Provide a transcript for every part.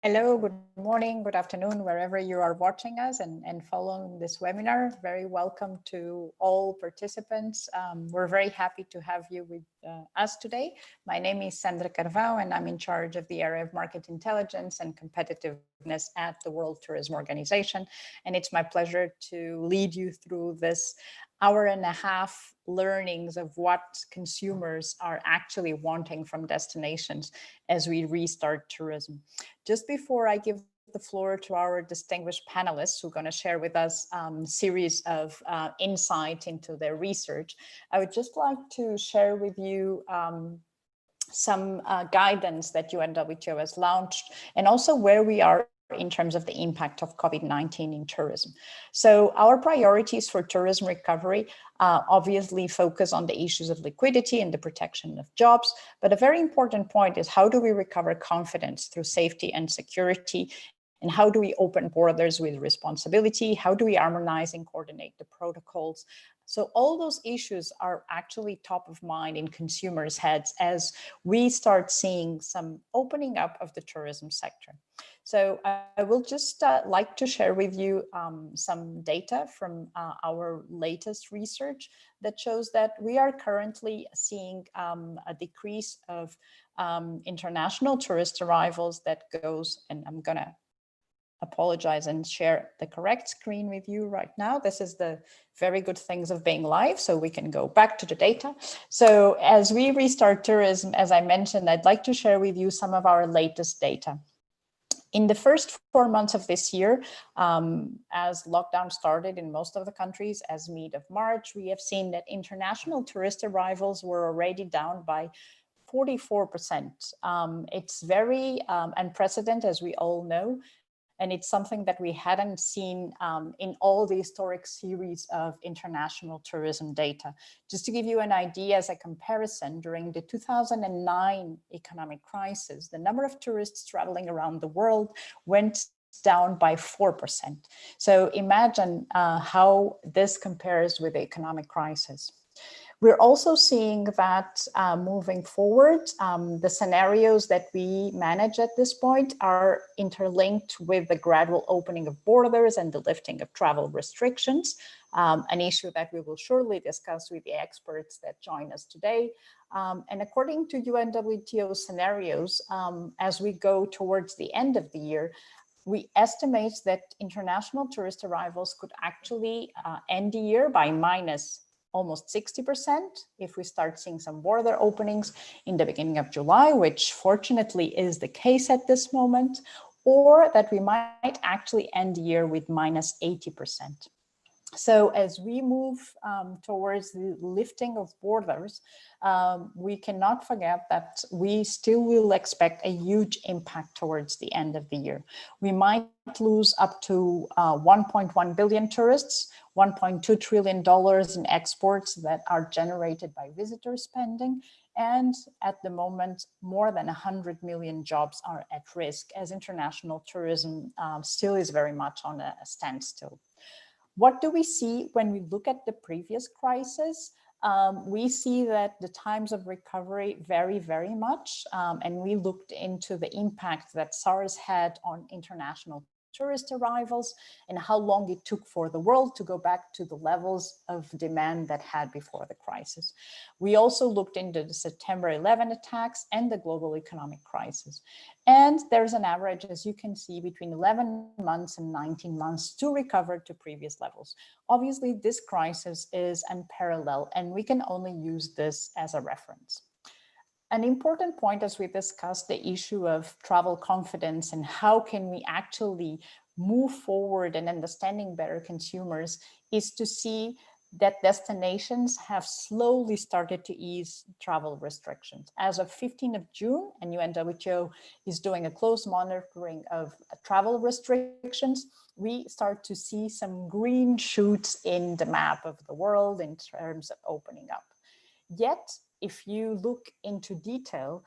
Hello, good morning, good afternoon, wherever you are watching us and following this webinar. Very welcome to all participants. We're very happy to have you with us today. My name is Sandra Carvão, and I'm in charge of the area of market intelligence and competitiveness at the World Tourism Organization. And it's my pleasure to lead you through this hour and a half learnings of what consumers are actually wanting from destinations as we restart tourism. Just before I give the floor to our distinguished panelists who are going to share with us a series of insight into their research, I would just like to share with you some guidance that UNWTO has launched and also where we are in terms of the impact of COVID-19 in tourism. So our priorities for tourism recovery obviously focus on the issues of liquidity and the protection of jobs, but a very important point is how do we recover confidence through safety and security, and how do we open borders with responsibility? How do we harmonize and coordinate the protocols? So all those issues are actually top of mind in consumers' heads as we start seeing some opening up of the tourism sector. So I will just like to share with you some data from our latest research that shows that we are currently seeing a decrease of international tourist arrivals that goes, and I'm gonna apologize and share the correct screen with you right now. This is the very good things of being live, so we can go back to the data. So as we restart tourism, as I mentioned, I'd like to share with you some of our latest data. In the first 4 months of this year, as lockdown started in most of the countries as mid of March, we have seen that international tourist arrivals were already down by 44%. It's very unprecedented, as we all know. And it's something that we hadn't seen in all the historic series of international tourism data. Just to give you an idea as a comparison, during the 2009 economic crisis, the number of tourists traveling around the world went down by 4%. So imagine how this compares with the economic crisis. We're also seeing that moving forward, the scenarios that we manage at this point are interlinked with the gradual opening of borders and the lifting of travel restrictions, an issue that we will surely discuss with the experts that join us today. And according to UNWTO scenarios, as we go towards the end of the year, we estimate that international tourist arrivals could actually end the year by minus almost 60% if we start seeing some border openings in the beginning of July, which fortunately is the case at this moment, or that we might actually end the year with minus 80%. So as we move towards the lifting of borders, we cannot forget that we still will expect a huge impact towards the end of the year. We might lose up to 1.1 billion tourists, $1.2 trillion in exports that are generated by visitor spending. And at the moment, more than 100 million jobs are at risk as international tourism still is very much on a standstill. What do we see when we look at the previous crisis? We see that the times of recovery vary very much, and we looked into the impact that SARS had on international tourist arrivals and how long it took for the world to go back to the levels of demand that had before the crisis. We also looked into the September 11 attacks and the global economic crisis. And there's an average, as you can see, between 11 months and 19 months to recover to previous levels. Obviously, this crisis is unparalleled, and we can only use this as a reference. An important point as we discuss the issue of travel confidence and how can we actually move forward in understanding better consumers is to see that destinations have slowly started to ease travel restrictions. As of 15th of June, and UNWTO is doing a close monitoring of travel restrictions, we start to see some green shoots in the map of the world in terms of opening up. Yet, if you look into detail,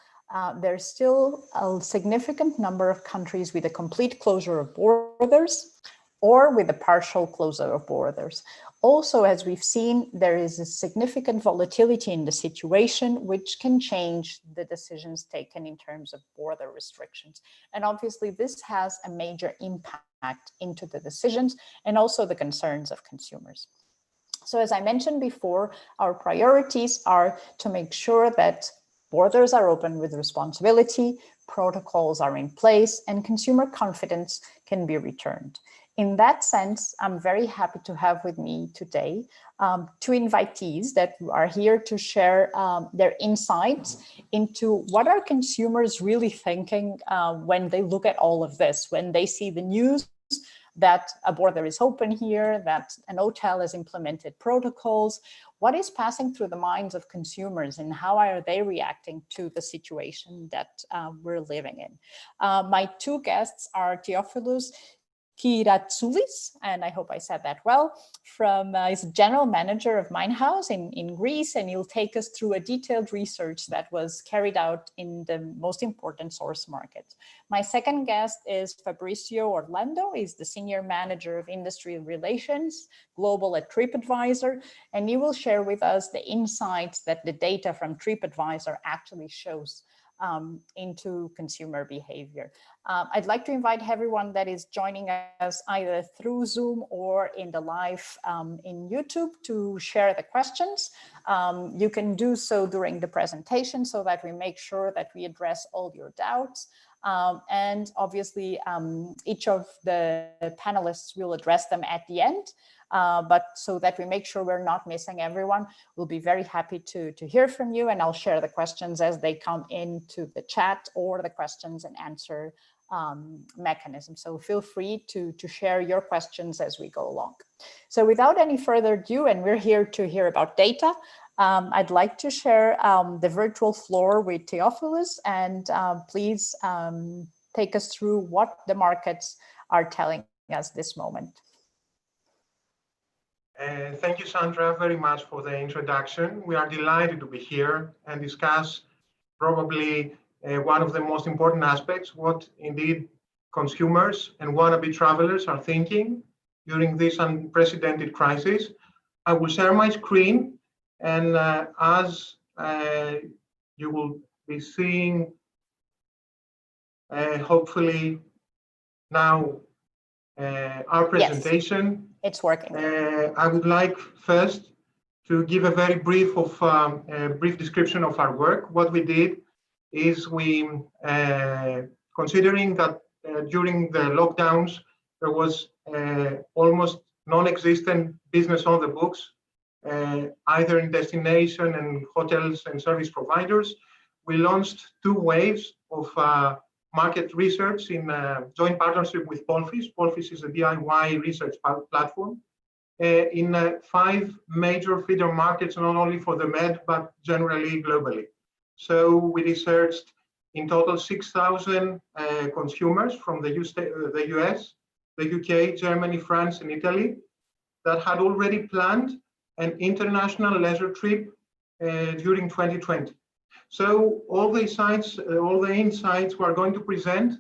there's still a significant number of countries with a complete closure of borders, or with the partial closure of borders. Also, as we've seen, there is a significant volatility in the situation, which can change the decisions taken in terms of border restrictions. And obviously, this has a major impact into the decisions and also the concerns of consumers. So as I mentioned before, our priorities are to make sure that borders are open with responsibility, protocols are in place, and consumer confidence can be returned. In that sense, I'm very happy to have with me today two invitees that are here to share their insights into what are consumers really thinking when they look at all of this, when they see the news that a border is open here, that an hotel has implemented protocols. What is passing through the minds of consumers and how are they reacting to the situation that we're living in? My two guests are Theophilus Kiratsoulis, and I hope I said that well, he's general manager of Minehouse in Greece, and he'll take us through a detailed research that was carried out in the most important source markets. My second guest is Fabrizio Orlando. He's the senior manager of industry relations, global at TripAdvisor, and he will share with us the insights that the data from TripAdvisor actually shows into consumer behavior. I'd like to invite everyone that is joining us either through Zoom or in the live in YouTube to share the questions. You can do so during the presentation so that we make sure that we address all your doubts. And obviously, each of the panelists will address them at the end. But so that we make sure we're not missing everyone, we'll be very happy to hear from you, and I'll share the questions as they come into the chat or the questions and answer mechanism. So feel free to share your questions as we go along. So without any further ado, and we're here to hear about data, I'd like to share the virtual floor with Theophilus, and please take us through what the markets are telling us this moment. Thank you, Sandra, very much for the introduction. We are delighted to be here and discuss probably one of the most important aspects, what indeed consumers and wannabe travelers are thinking during this unprecedented crisis. I will share my screen, and as you will be seeing, hopefully now, our presentation. Yes, it's working. I would like first to give a very brief description of our work. What we did is we, considering that during the lockdowns, there was almost non-existent business on the books, either in destination and hotels and service providers, we launched two waves of market research in joint partnership with Polfis. Polfis is a DIY research platform in 5 major feeder markets, not only for the Med, but generally globally. So we researched in total 6,000 consumers from the US, the UK, Germany, France, and Italy that had already planned an international leisure trip during 2020. So all the insights we're going to present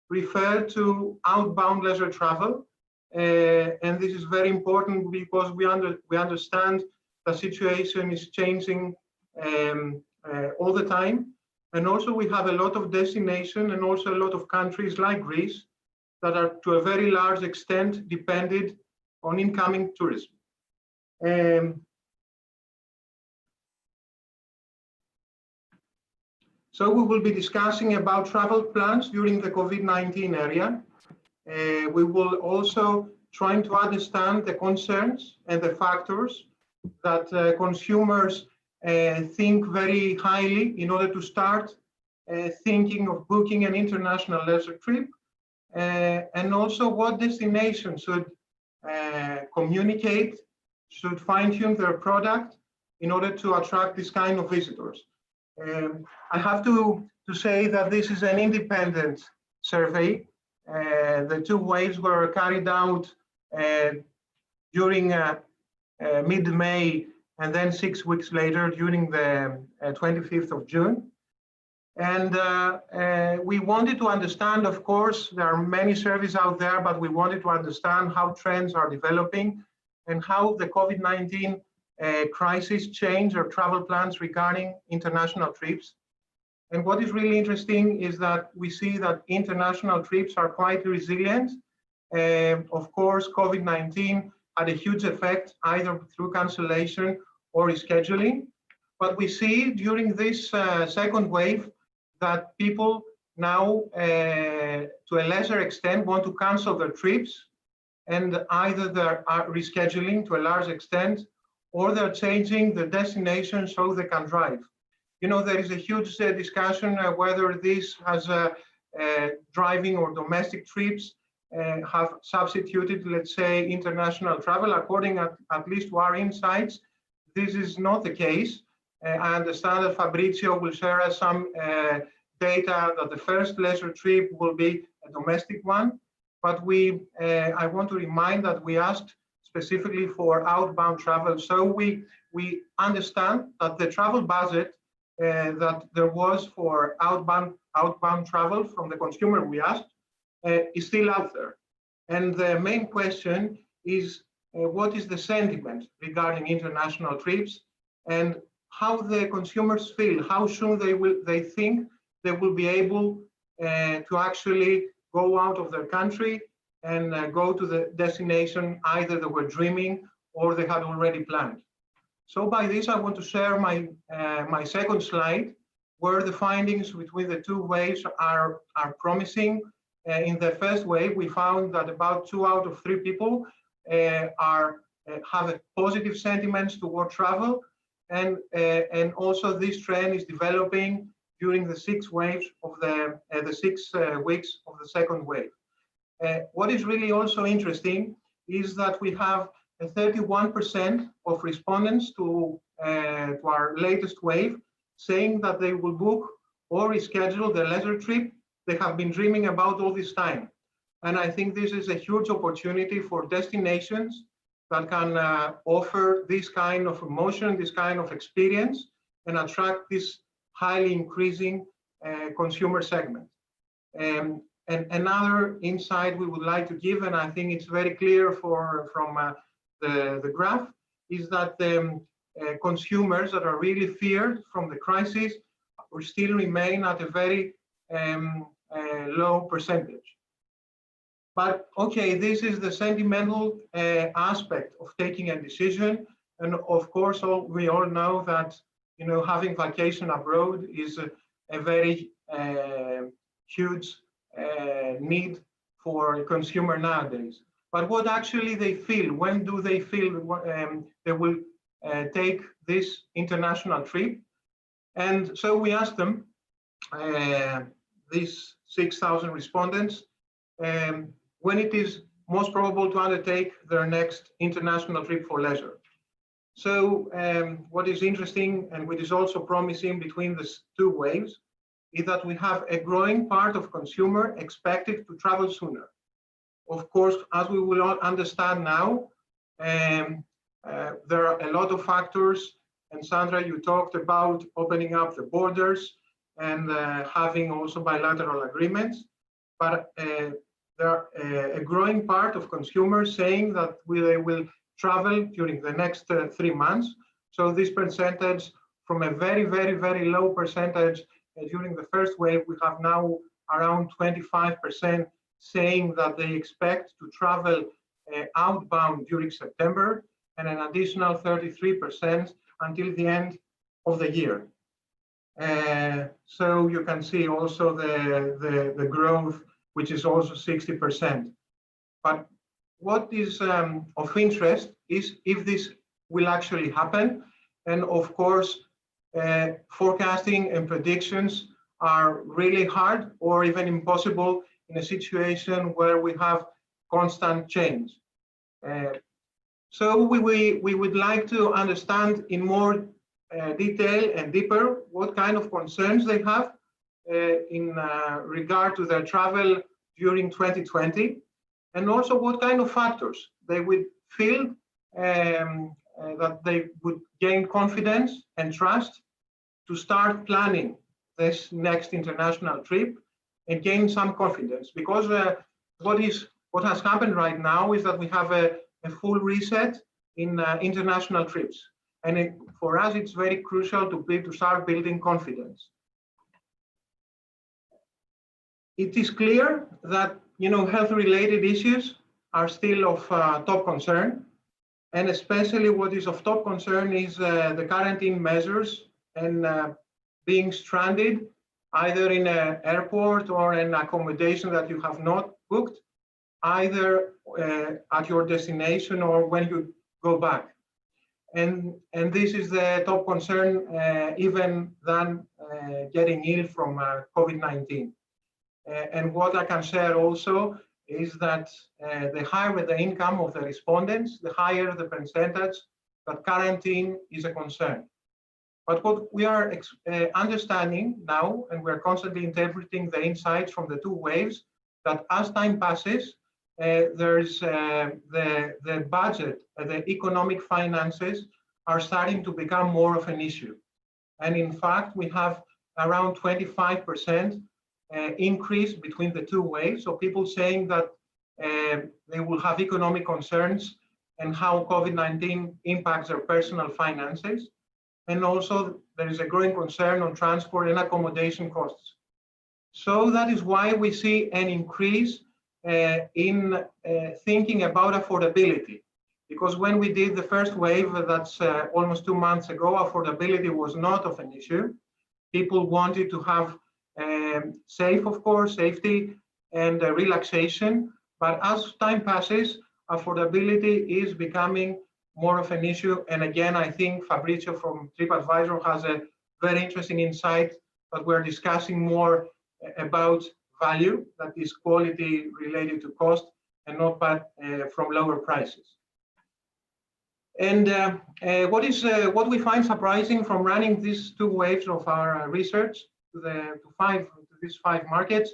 refer to outbound leisure travel, and this is very important because we understand the situation is changing all the time, and also we have a lot of destination and also a lot of countries like Greece that are to a very large extent dependent on incoming tourism. So we will be discussing about travel plans during the COVID-19 area. We will also try to understand the concerns and the factors that consumers think very highly in order to start thinking of booking an international leisure trip, and also what destinations should communicate, should fine-tune their product in order to attract this kind of visitors. I have to say that this is an independent survey. The two waves were carried out during mid-May and then 6 weeks later during the 25th of June. And we wanted to understand, of course, there are many surveys out there, but we wanted to understand how trends are developing and how the COVID-19 crisis changed our travel plans regarding international trips. And what is really interesting is that we see that international trips are quite resilient. Of course, COVID-19 had a huge effect either through cancellation or rescheduling. But we see during this second wave that people now, to a lesser extent, want to cancel their trips, and either they're rescheduling to a large extent, or they're changing the destination so they can drive. You know, there is a huge discussion whether this has driving or domestic trips have substituted, let's say, international travel. According at least to our insights, this is not the case. I understand that Fabrizio will share us some data that the first leisure trip will be a domestic one. But I want to remind that we asked specifically for outbound travel. So we understand that the travel budget that there was for outbound travel from the consumer we asked is still out there. And the main question is what is the sentiment regarding international trips and how the consumers feel, how soon they think they will be able to actually go out of their country and go to the destination either they were dreaming or they had already planned. So by this, I want to share my second slide, where the findings between the two waves are promising. In the first wave, we found that about 2 out of 3 people have a positive sentiments toward travel, and also this trend is developing during the 6 waves of the 6 weeks of the second wave. What is really also interesting is that we have 31% of respondents to our latest wave saying that they will book or reschedule the leisure trip they have been dreaming about all this time. And I think this is a huge opportunity for destinations that can offer this kind of emotion, this kind of experience, and attract this highly increasing consumer segment. And another insight we would like to give, and I think it's very clear from the graph, is that consumers that are really feared from the crisis will still remain at a very low percentage. But okay, this is the sentimental aspect of taking a decision, and of course, we all know that having vacation abroad is a very huge need for a consumer nowadays. But what actually they feel, when do they feel they will take this international trip? And so we asked them, these 6,000 respondents, when it is most probable to undertake their next international trip for leisure. So what is interesting and what is also promising between the 2 waves is that we have a growing part of consumer expected to travel sooner. Of course, as we will all understand now, there are a lot of factors, and Sandra, you talked about opening up the borders and having also bilateral agreements, but there are a growing part of consumers saying that they will travel during the next 3 months. So this percentage, from a very, very, very low percentage during the first wave, we have now around 25% saying that they expect to travel outbound during September, and an additional 33% until the end of the year. So you can see also the growth, which is also 60%. But what is of interest is if this will actually happen. And of course, forecasting and predictions are really hard or even impossible in a situation where we have constant change. So we would like to understand in more detail and deeper what kind of concerns they have in regard to their travel during 2020, and also what kind of factors they would feel that they would gain confidence and trust to start planning this next international trip and gain some confidence. Because what has happened right now is that we have a full reset in international trips. And for us, it's very crucial to start building confidence. It is clear that health-related issues are still of top concern, and especially what is of top concern is the quarantine measures and being stranded either in an airport or an accommodation that you have not booked, either at your destination or when you go back. And this is the top concern, even than getting ill from COVID-19. And what I can share also is that the higher the income of the respondents, the higher the percentage that quarantine is a concern. But what we are understanding now, and we're constantly interpreting the insights from the two waves, that as time passes, there's the budget, the economic finances are starting to become more of an issue. And in fact, we have around 25% increase between the two waves. So people saying that they will have economic concerns and how COVID-19 impacts their personal finances. And also there is a growing concern on transport and accommodation costs. So that is why we see an increase in thinking about affordability. Because when we did the first wave, that's almost 2 months ago, affordability was not of an issue. People wanted to have safe, of course, safety and relaxation. But as time passes, affordability is becoming more of an issue. And again, I think Fabrizio from TripAdvisor has a very interesting insight that we're discussing more about value, that is quality related to cost and not from lower prices. And what we find surprising from running these two waves of our research to these 5 markets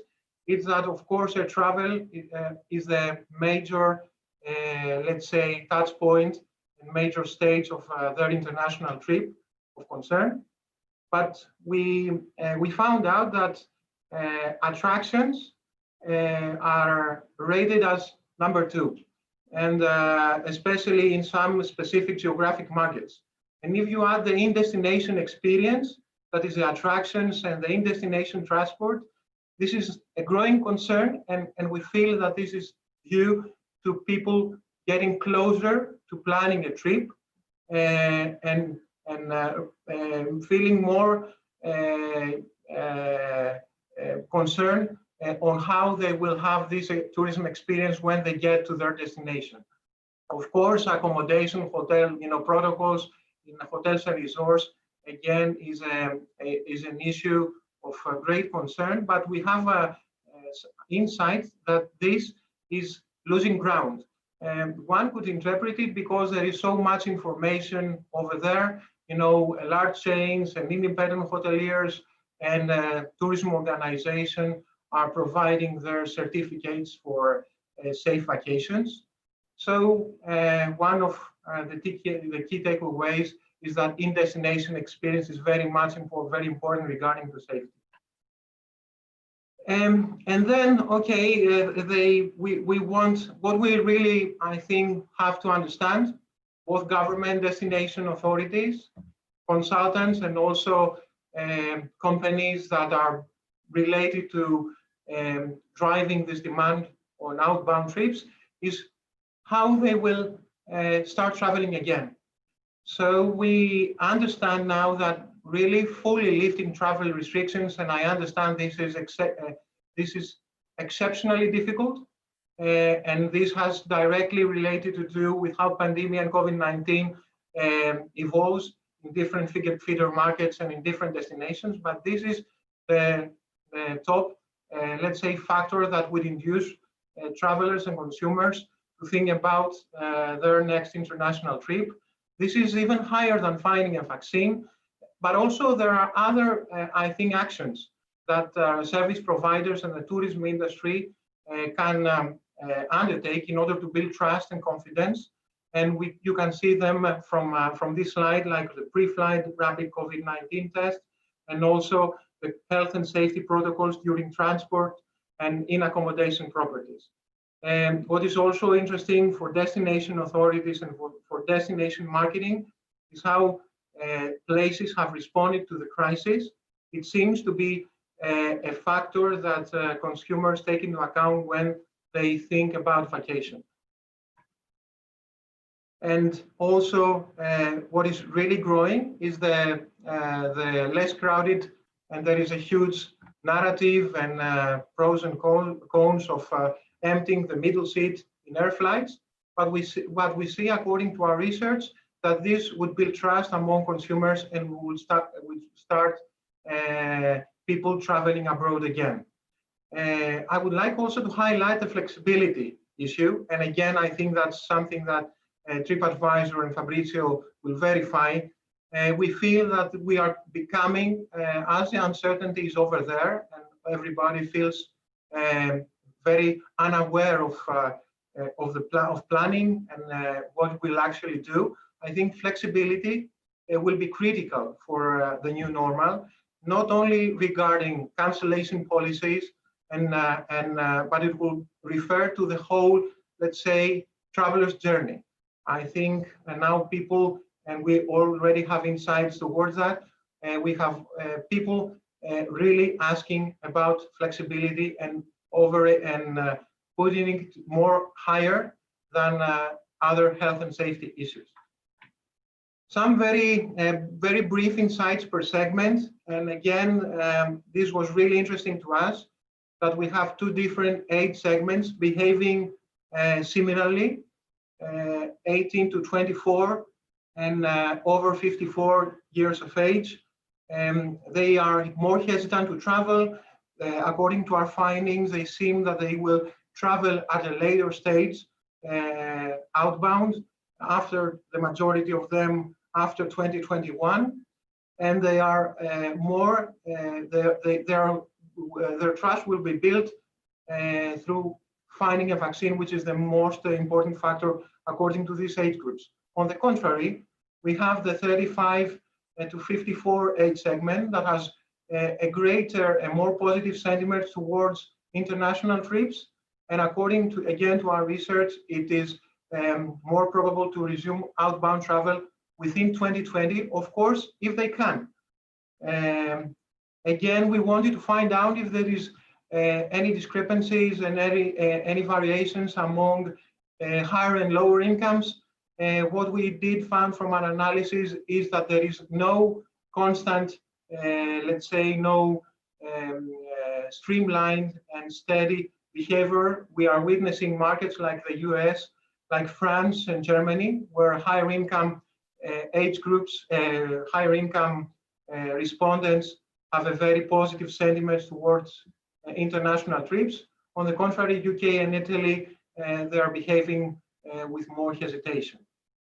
is that, of course, travel is the major, let's say, touch point and major stage of their international trip of concern. But we found out that attractions are rated as number 2, and especially in some specific geographic markets. And if you add the in-destination experience, that is the attractions and the in-destination transport, this is a growing concern, and we feel that this is due to people getting closer to planning a trip and feeling more concerned on how they will have this tourism experience when they get to their destination. Of course, accommodation, hotel, protocols in hotels and resorts, again, is an issue of great concern, but we have insight that this is losing ground. One could interpret it because there is so much information over there, large chains and independent hoteliers and tourism organization are providing their certificates for safe vacations. So one of the key takeaways is that in-destination experience is very important regarding to safety. And then, okay, we want, what we really, I think, have to understand, both government, destination authorities, consultants, and also companies that are related to driving this demand on outbound trips, is how they will start traveling again. So we understand now that really fully lifting travel restrictions, and I understand this is exceptionally difficult, and this has directly related to do with how pandemic and COVID-19 evolves in different feeder markets and in different destinations. But this is the top, let's say, factor that would induce travelers and consumers to think about their next international trip. This is even higher than finding a vaccine, but also there are other, I think, actions that service providers and the tourism industry can undertake in order to build trust and confidence. And you can see them from this slide, like the pre-flight rapid COVID-19 test, and also the health and safety protocols during transport and in accommodation properties. And what is also interesting for destination authorities and for destination marketing is how places have responded to the crisis. It seems to be a factor that consumers take into account when they think about vacation. And also, what is really growing is the less crowded, and there is a huge narrative and pros and cons of emptying the middle seat in air flights. But what we see, according to our research, that this would build trust among consumers and would start people traveling abroad again. I would like also to highlight the flexibility issue. And again, I think that's something that TripAdvisor and Fabrizio will verify. We feel that we are becoming, as the uncertainty is over there, and everybody feels very unaware of planning and what we'll actually do. I think flexibility will be critical for the new normal, not only regarding cancellation policies, but it will refer to the whole, let's say, traveler's journey. I think now people, and we already have insights towards that, we have people really asking about flexibility and putting it more higher than other health and safety issues. Some very brief insights per segment. And again, this was really interesting to us, that we have two different age segments behaving similarly, 18 to 24 and over 54 years of age. They are more hesitant to travel. According to our findings, they seem that they will travel at a later stage, outbound, after the majority of them after 2021. And they are their trust will be built through finding a vaccine, which is the most important factor according to these age groups. On the contrary, we have the 35 to 54 age segment that has a more positive sentiment towards international trips. And according to, again, to our research, it is more probable to resume outbound travel within 2020, of course, if they can. Again, we wanted to find out if there is any discrepancies and any variations among higher and lower incomes. What we did find from our analysis is that there is no constant, let's say, no streamlined and steady behavior. We are witnessing markets like the US, like France and Germany, where higher income age groups, higher income respondents have a very positive sentiment towards international trips. On the contrary, UK and Italy, they are behaving with more hesitation.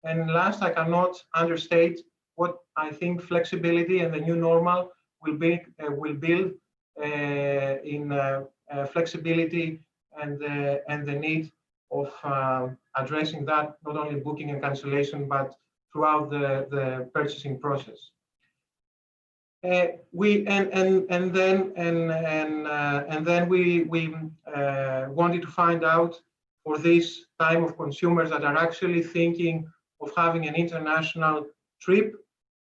And last, I cannot understate what I think flexibility and the new normal will build in flexibility and the need of addressing that, not only booking and cancellation, but throughout the purchasing process. Then we wanted to find out, for this time of consumers that are actually thinking of having an international trip,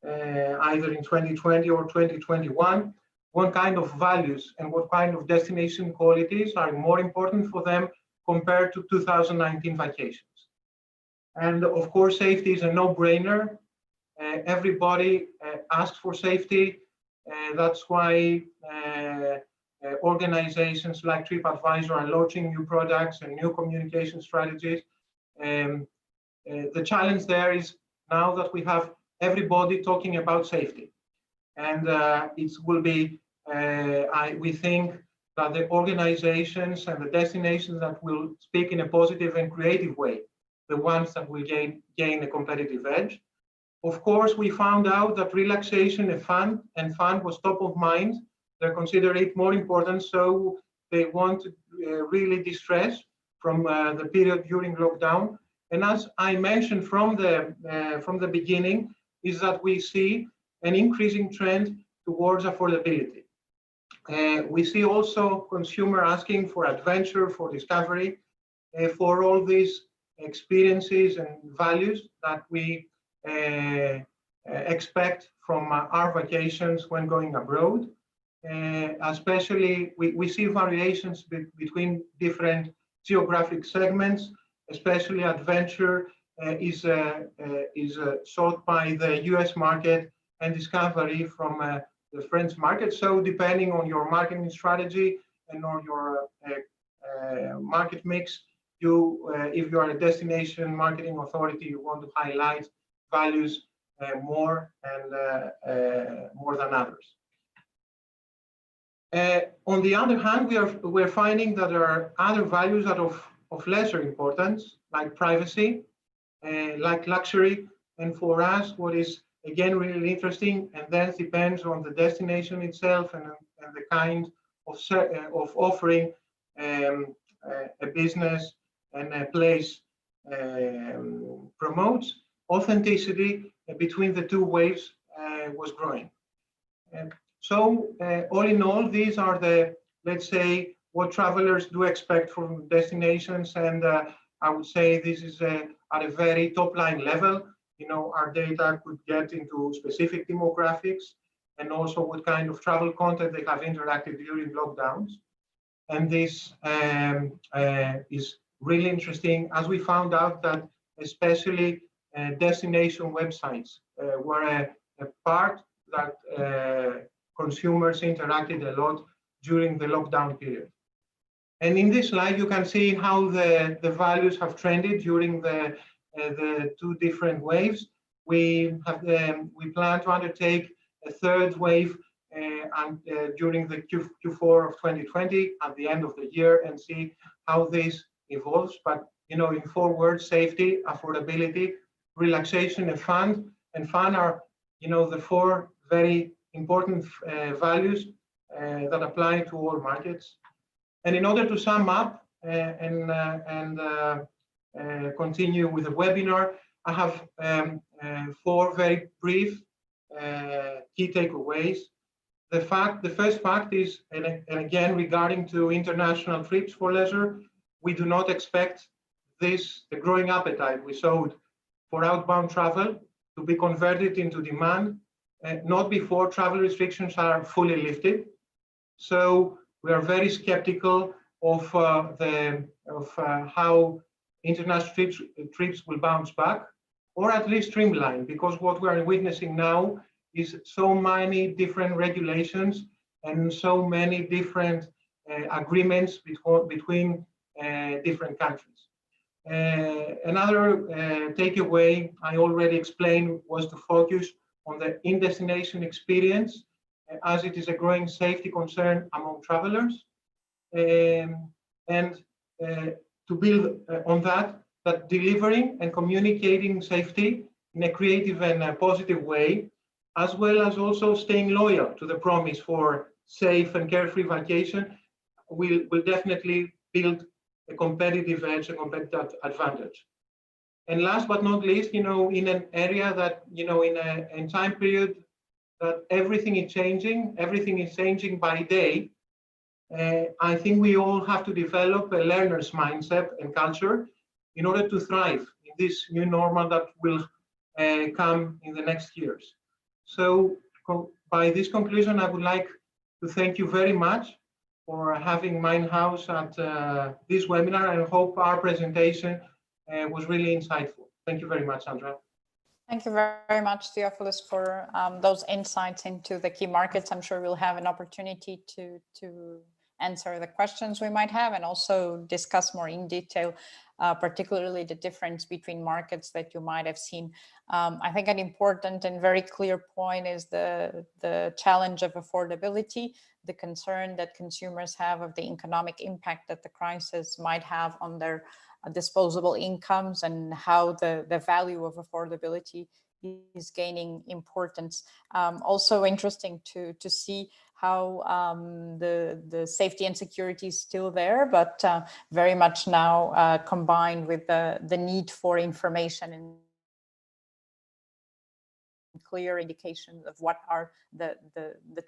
either in 2020 or 2021, what kind of values and what kind of destination qualities are more important for them compared to 2019 vacations. And of course, safety is a no-brainer. Everybody asks for safety. That's why organizations like TripAdvisor are launching new products and new communication strategies. The challenge there is now that we have everybody talking about safety. And it will be, we think that the organizations and the destinations that will speak in a positive and creative way, the ones that will gain a competitive edge. Of course, we found out that relaxation and fun was top of mind. They consider it more important, so they want to really de-stress from the period during lockdown. And as I mentioned from the beginning, is that we see an increasing trend towards affordability. We see also consumer asking for adventure, for discovery, for all these experiences and values that we expect from our vacations when going abroad. Especially, we see variations between different geographic segments, especially adventure is sought by the US market and discovery from the French market. So depending on your marketing strategy and on your market mix, if you are a destination marketing authority, you want to highlight values more than others. On the other hand, we're finding that there are other values that are of lesser importance, like privacy, like luxury, and for us, what is again really interesting, and then depends on the destination itself and the kind of offering a business and a place promotes. Authenticity between the two waves was growing. So all in all, these are the, let's say, what travelers do expect from destinations, and I would say this is at a very top line level. You know, our data could get into specific demographics and also what kind of travel content they have interacted during lockdowns. And this is really interesting, as we found out that especially destination websites were a part that consumers interacted a lot during the lockdown period. And in this slide, you can see how the values have trended during the two different waves. We plan to undertake a third wave during the Q4 of 2020 at the end of the year and see how this evolves. But you know, in 4 words: safety, affordability, relaxation, and fun. And fun are, you know, the 4 very important values that apply to all markets. And in order to sum up and continue with the webinar, I have 4 very brief key takeaways. The first fact is, and again regarding to international trips for leisure, we do not expect the growing appetite we showed for outbound travel to be converted into demand, not before travel restrictions are fully lifted. So we are very skeptical of how international trips will bounce back, or at least streamline, because what we are witnessing now is so many different regulations and so many different agreements between different countries. Another takeaway I already explained was to focus on the in-destination experience, as it is a growing safety concern among travelers, and to build on that delivering and communicating safety in a creative and a positive way, as well as also staying loyal to the promise for safe and carefree vacation, will definitely build a competitive edge, a competitive advantage. And last but not least, you know, in an area that, you know, in a time period that everything is changing by day, I think we all have to develop a learner's mindset and culture in order to thrive in this new normal that will come in the next years. So by this conclusion, I would like to thank you very much for having Mindhouse at this webinar, and hope our presentation was really insightful. Thank you very much, Sandra. Thank you very much, Theophilus, for those insights into the key markets. I'm sure we'll have an opportunity to answer the questions we might have, and also discuss more in detail, particularly the difference between markets that you might have seen. I think an important and very clear point is the challenge of affordability, the concern that consumers have of the economic impact that the crisis might have on their disposable incomes, and how the value of affordability is gaining importance. Also interesting to see how the safety and security is still there, but very much now combined with the need for information and clear indications of what are the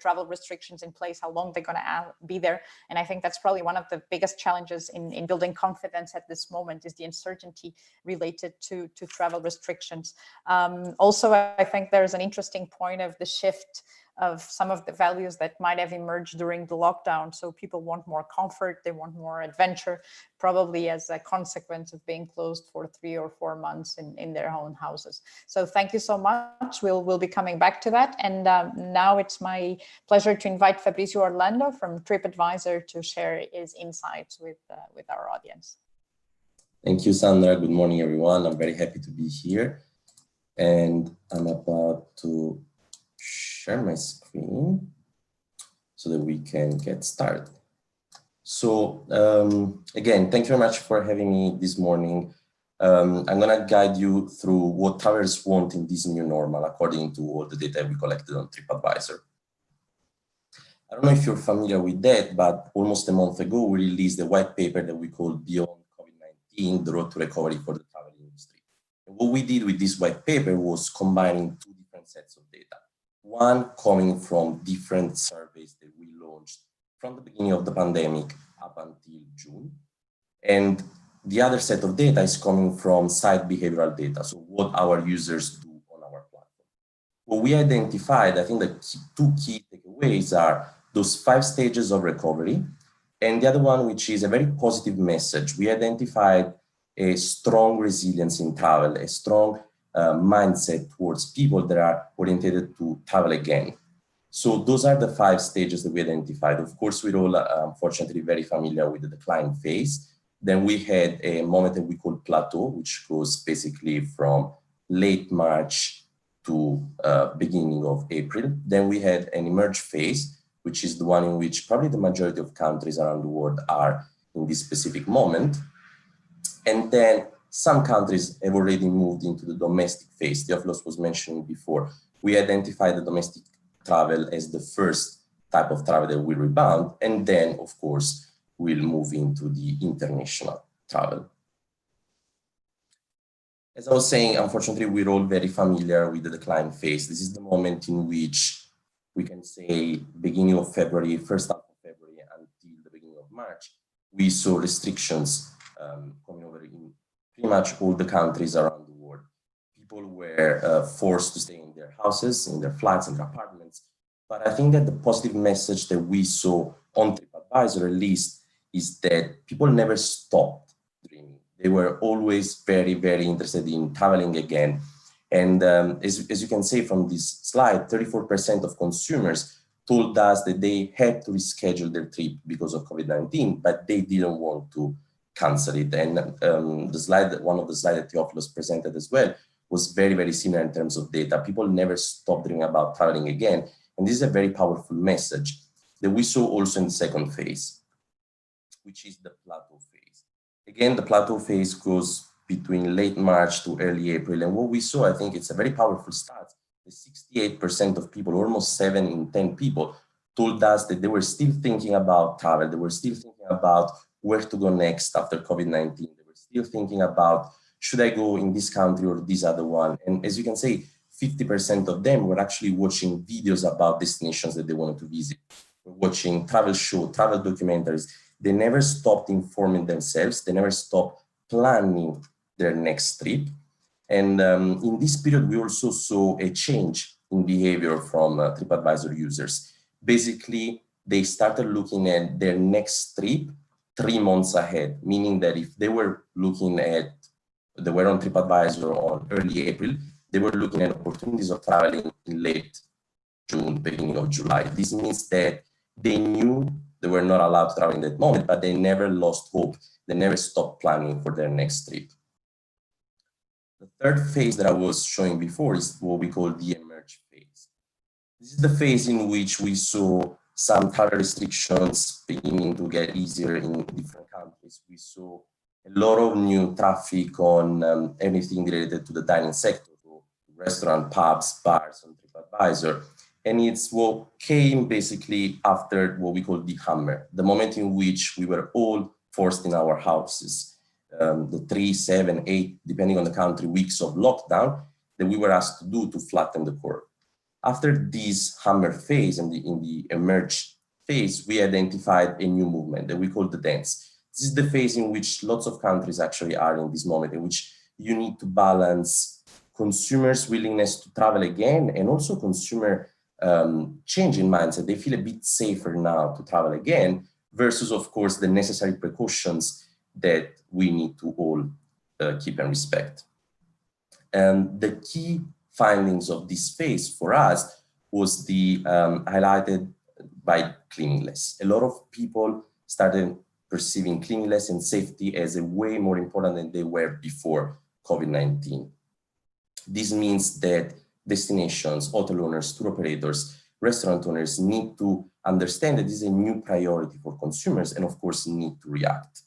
travel restrictions in place, how long they're going to be there. And I think that's probably one of the biggest challenges in building confidence at this moment, is the uncertainty related to travel restrictions. Also, I think there's an interesting point of the shift of some of the values that might have emerged during the lockdown. So people want more comfort, they want more adventure, probably as a consequence of being closed for 3 or 4 months in their own houses. So thank you so much. We'll be coming back to that. And now it's my pleasure to invite Fabrizio Orlando from TripAdvisor to share his insights with our audience. Thank you, Sandra. Good morning, everyone. I'm very happy to be here. And I'm about to share my screen so that we can get started. So again, thank you very much for having me this morning. I'm going to guide you through what travelers want in this new normal, according to all the data we collected on TripAdvisor. I don't know if you're familiar with that, but almost a month ago, we released a white paper that we called Beyond COVID-19, the Road to Recovery for the Travel Industry. And what we did with this white paper was combining two different sets of data. One coming from different surveys that we launched from the beginning of the pandemic up until June. And the other set of data is coming from site behavioral data, so what our users do on our platform. What we identified, I think the two key takeaways are those 5 stages of recovery, and the other one, which is a very positive message. We identified a strong resilience in travel, a strong mindset towards people that are oriented to travel again. So those are the 5 stages that we identified. Of course, we're all unfortunately very familiar with the decline phase. Then we had a moment that we call plateau, which goes basically from late March to beginning of April. Then we had an emerge phase, which is the one in which probably the majority of countries around the world are in this specific moment. And then some countries have already moved into the domestic phase. DHAUS was mentioning before. We identified the domestic travel as the first type of travel that will rebound. And then, of course, we'll move into the international travel. As I was saying, unfortunately, we're all very familiar with the decline phase. This is the moment in which we can say beginning of February, first half of February until the beginning of March, we saw restrictions coming over in pretty much all the countries around the world. People were forced to stay in their houses, in their flats, in their apartments. But I think that the positive message that we saw on TripAdvisor, at least, is that people never stopped dreaming. They were always very, very interested in traveling again. And as you can see from this slide, 34% of consumers told us that they had to reschedule their trip because of COVID-19, but they didn't want to cancel it. And the slide, one of the slides that Theophilus presented as well, was very, very similar in terms of data. People never stopped dreaming about traveling again. And this is a very powerful message that we saw also in the second phase, which is the plateau phase. Again, the plateau phase goes between late March to early April. And what we saw, I think it's a very powerful stat. 68% of people, almost 7 in 10 people, told us that they were still thinking about travel. They were still thinking about where to go next after COVID-19. They were still thinking about, should I go in this country or this other one? And as you can see, 50% of them were actually watching videos about destinations that they wanted to visit. They were watching travel shows, travel documentaries. They never stopped informing themselves. They never stopped planning their next trip. And in this period, we also saw a change in behavior from TripAdvisor users. Basically, they started looking at their next trip 3 months ahead, meaning that if they were looking at, they were on TripAdvisor on early April, they were looking at opportunities of traveling in late June, beginning of July. This means that they knew they were not allowed to travel in that moment, but they never lost hope. They never stopped planning for their next trip. The third phase that I was showing before is what we call the emerge phase. This is the phase in which we saw some travel restrictions beginning to get easier in different countries. We saw a lot of new traffic on everything related to the dining sector, so restaurant, pubs, bars on TripAdvisor. And it's what came basically after what we call the hammer, the moment in which we were all forced in our houses. The 3, 7, 8, depending on the country, weeks of lockdown. that we were asked to do to flatten the curve. After this hammer phase and in the emerge phase, we identified a new movement that we call the dance. This is the phase in which lots of countries actually are in this moment, in which you need to balance consumers' willingness to travel again and also consumer change in mindset. They feel a bit safer now to travel again versus, of course, the necessary precautions that we need to all keep and respect. And the key findings of this phase for us was the highlighted by cleanliness. A lot of people started perceiving cleanliness and safety as a way more important than they were before COVID-19. This means that destinations, hotel owners, tour operators, restaurant owners need to understand that this is a new priority for consumers and of course need to react.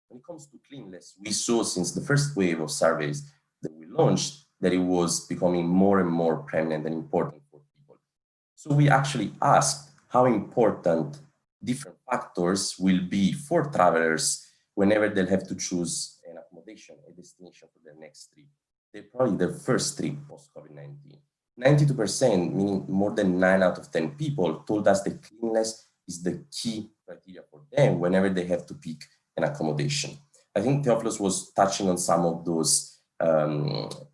When it comes to cleanliness, we saw since the first wave of surveys that we launched that it was becoming more and more prominent and important for people. So we actually asked how important different factors will be for travelers whenever they'll have to choose an accommodation, a destination for their next trip. They're probably their first trip post-COVID-19. 92%, meaning more than 9 out of 10 people, told us that cleanliness is the key criteria for them whenever they have to pick an accommodation. I think Theophilus was touching on some of those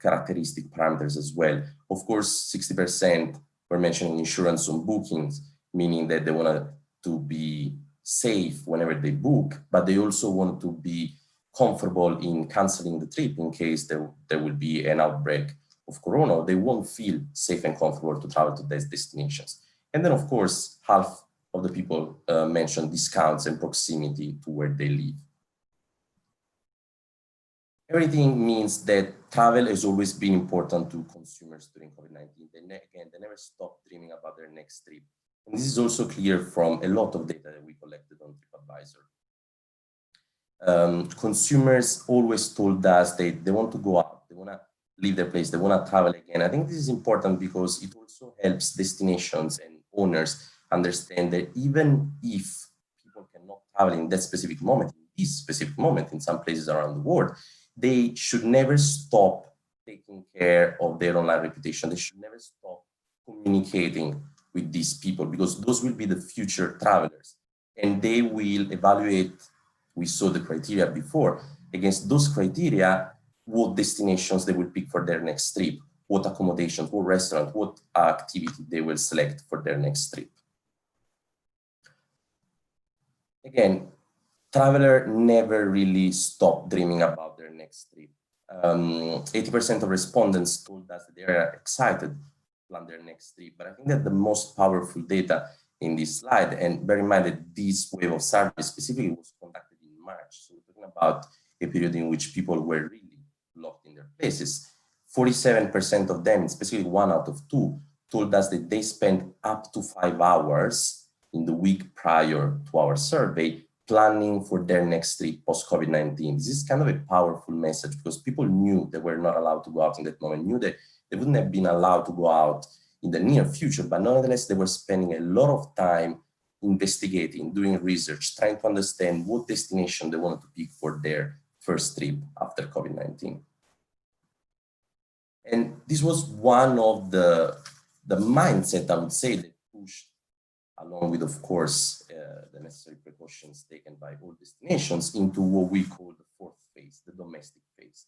characteristic parameters as well. Of course, 60% were mentioning insurance on bookings, meaning that they want to be safe whenever they book, but they also want to be comfortable in canceling the trip in case there will be an outbreak of corona. They won't feel safe and comfortable to travel to these destinations. And then, of course, half of the people mentioned discounts and proximity to where they live. Everything means that travel has always been important to consumers during COVID-19. They never stopped dreaming about their next trip. And this is also clear from a lot of data that we collected on TripAdvisor. Consumers always told us they want to go out, they want to leave their place, they want to travel again. I think this is important because it also helps destinations and owners understand that even if people cannot travel in that specific moment, in this specific moment, in some places around the world, they should never stop taking care of their online reputation. They should never stop communicating with these people because those will be the future travelers and they will evaluate, we saw the criteria before, against those criteria, what destinations they will pick for their next trip, what accommodations, what restaurant, what activity they will select for their next trip. Again, traveler never really stopped dreaming about their next trip. 80% of respondents told us that they are excited to plan their next trip. But I think that the most powerful data in this slide, and bear in mind that this wave of survey specifically was conducted in March. So we're talking about a period in which people were really locked in their places. 47% of them, specifically 1 out of 2, told us that they spent up to 5 hours in the week prior to our survey planning for their next trip post-COVID-19. This is kind of a powerful message because people knew they were not allowed to go out in that moment, knew that they wouldn't have been allowed to go out in the near future, but nonetheless, they were spending a lot of time investigating, doing research, trying to understand what destination they wanted to pick for their first trip after COVID-19. And this was one of the mindset, I would say, that pushed, along with, of course, the necessary precautions taken by all destinations, into what we call the fourth phase, the domestic phase.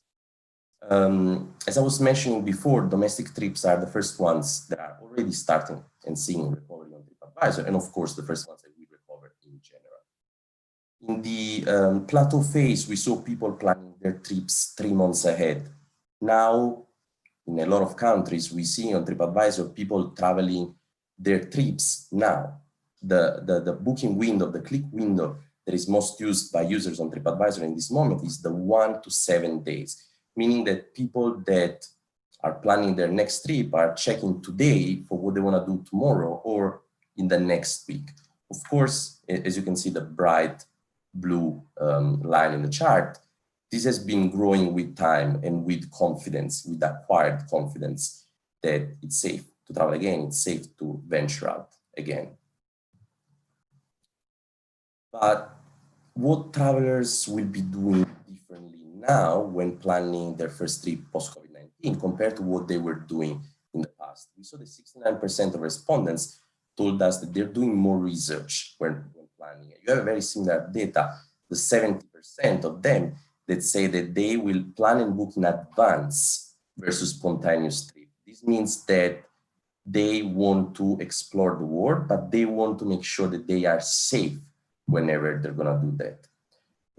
As I was mentioning before, domestic trips are the first ones that are already starting and seeing recovery on TripAdvisor, and of course, the first ones that we recover in general. In the plateau phase, we saw people planning their trips 3 months ahead. Now, in a lot of countries, we see on TripAdvisor people traveling their trips now. The booking window, the click window that is most used by users on TripAdvisor in this moment is the 1 to 7 days, meaning that people that are planning their next trip are checking today for what they want to do tomorrow or in the next week. Of course, as you can see, the bright blue line in the chart, this has been growing with time and with confidence, with acquired confidence that it's safe to travel again, it's safe to venture out again. But what travelers will be doing differently now when planning their first trip post-COVID-19? COVID-19 compared to what they were doing in the past. We saw that 69% of respondents told us that they're doing more research when planning. You have a very similar data, the 70% of them that say that they will plan and book in advance versus spontaneous trip. This means that they want to explore the world, but they want to make sure that they are safe whenever they're gonna do that.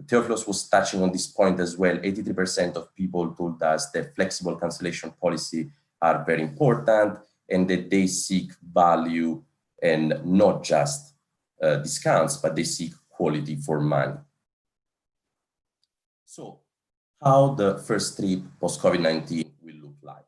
Theophilus was touching on this point as well. 83% of people told us that flexible cancellation policy are very important and that they seek value and not just discounts, but they seek quality for money. So how the first trip post-COVID-19 will look like.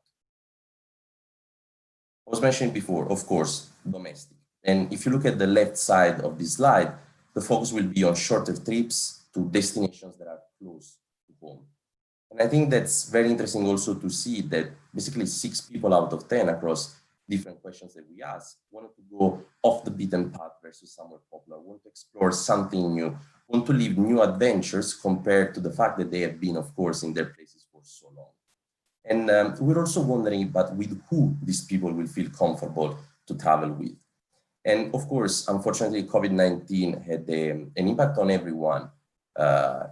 I was mentioning before, of course, domestic. And if you look at the left side of this slide, the focus will be on shorter trips to destinations that are close to home. And I think that's very interesting also to see that basically 6 people out of 10 across different questions that we ask wanted to go off the beaten path versus somewhere popular, want to explore something new, want to live new adventures compared to the fact that they have been, of course, in their places for so long. And we're also wondering about with who these people will feel comfortable to travel with. And of course, unfortunately, COVID-19 had an impact on everyone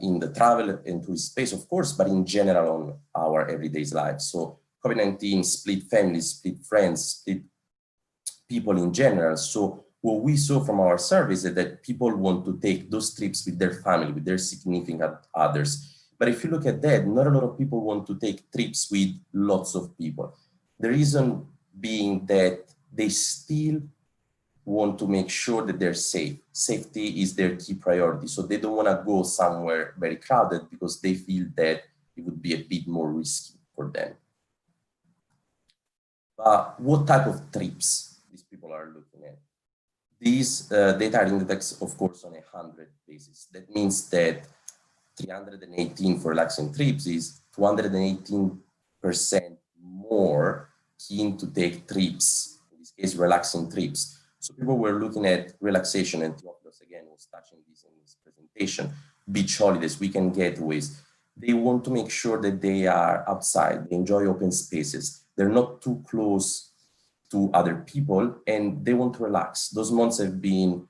in the travel and tourist space, of course, but in general on our everyday lives. So COVID-19 split families, split friends, split people in general. So what we saw from our surveys is that people want to take those trips with their family, with their significant others. But if you look at that, not a lot of people want to take trips with lots of people. The reason being that they still want to make sure that they're safe. Safety is their key priority. So they don't want to go somewhere very crowded because they feel that it would be a bit more risky for them. But what type of trips these people are looking at? These data are indexed, of course, on a 100 basis. That means that 318 for relaxing trips is 218% more keen to take trips, in this case, relaxing trips. So people were looking at relaxation, and Theophilus again was touching this in his presentation, beach holidays, weekend getaways. They want to make sure that they are outside, they enjoy open spaces, they're not too close to other people, and they want to relax. Those months have been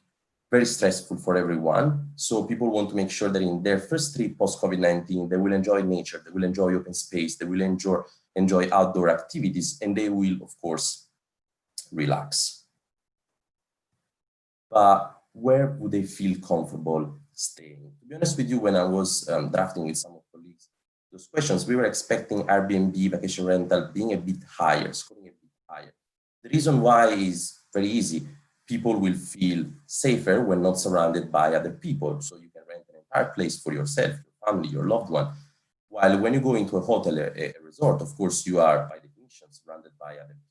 very stressful for everyone. So people want to make sure that in their first trip post-COVID-19, they will enjoy nature, they will enjoy open space, they will enjoy outdoor activities, and they will, of course, relax. But where would they feel comfortable staying? To be honest with you, when I was drafting with some of colleagues those questions, we were expecting Airbnb, vacation rental being a bit higher, scoring a bit higher. The reason why is very easy. People will feel safer when not surrounded by other people. So you can rent an entire place for yourself, your family, your loved one. While when you go into a hotel, a resort, of course, you are by definition surrounded by other people.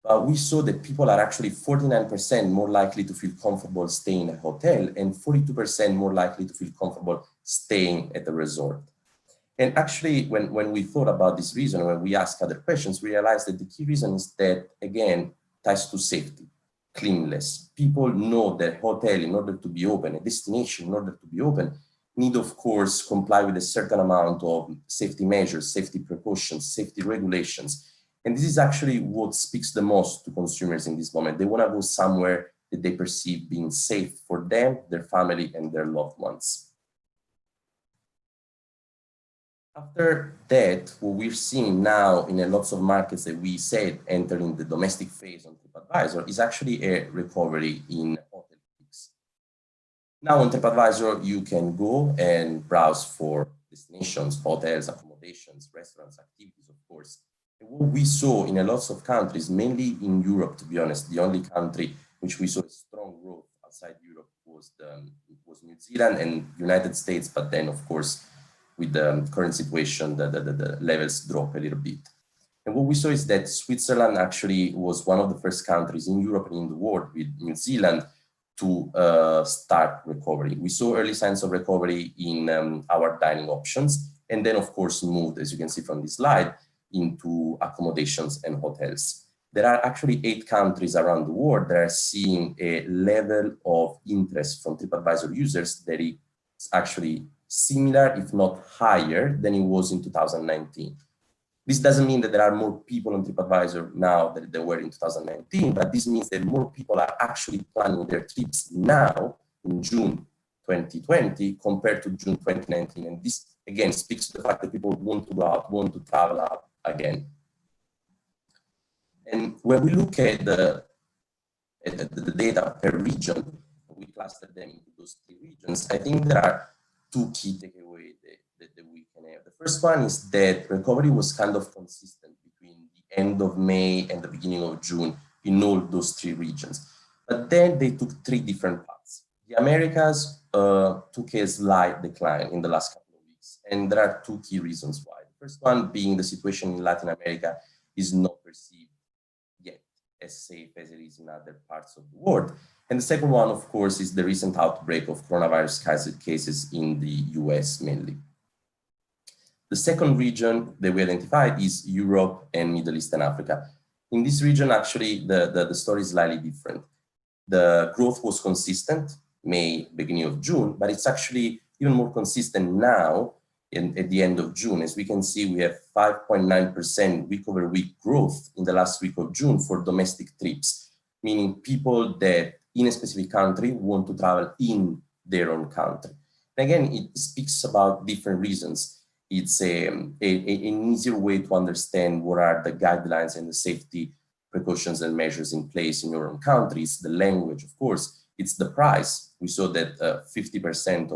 But we saw that people are actually 49% more likely to feel comfortable staying in a hotel and 42% more likely to feel comfortable staying at a resort. And actually, when we thought about this reason, when we asked other questions, we realized that the key reason is that, again, ties to safety, cleanliness. People know that a hotel, in order to be open, a destination, in order to be open, need, of course, comply with a certain amount of safety measures, safety precautions, safety regulations. And this is actually what speaks the most to consumers in this moment. They want to go somewhere that they perceive being safe for them, their family, and their loved ones. After that, what we're seeing now in a lots of markets that we said entering the domestic phase on TripAdvisor is actually a recovery in hotel peaks. Now on TripAdvisor, you can go and browse for destinations, hotels, accommodations, restaurants, activities, of course. And what we saw in a lots of countries, mainly in Europe, to be honest, the only country which we saw a strong growth outside Europe was New Zealand and United States, but then, of course, with the current situation, the levels drop a little bit. And what we saw is that Switzerland actually was one of the first countries in Europe and in the world with New Zealand to start recovery. We saw early signs of recovery in our dining options, and then of course moved, as you can see from this slide, into accommodations and hotels. There are actually 8 countries around the world that are seeing a level of interest from TripAdvisor users that is actually similar, if not higher, than it was in 2019. This doesn't mean that there are more people on TripAdvisor now than there were in 2019, but this means that more people are actually planning their trips now in June 2020 compared to June 2019. And this, again, speaks to the fact that people want to go out, want to travel out again. And when we look at the data per region, we clustered them into those 3 regions. I think there are 2 key takeaways that we can have. The first one is that recovery was kind of consistent between the end of May and the beginning of June in all those 3 regions. But then they took 3 different paths. The Americas took a slight decline in the last couple of weeks. And there are 2 key reasons why. The first one being the situation in Latin America is not perceived yet as safe as it is in other parts of the world. And the second one, of course, is the recent outbreak of coronavirus cases in the US mainly. The second region that we identified is Europe and Middle East and Africa. In this region, actually, the story is slightly different. The growth was consistent, May, beginning of June, but it's actually even more consistent now at the end of June. As we can see, we have 5.9% week-over-week growth in the last week of June for domestic trips, meaning people that in a specific country want to travel in their own country. And again, it speaks about different reasons. It's an easier way to understand what are the guidelines and the safety precautions and measures in place in your own countries. The language, of course, it's the price. We saw that 50%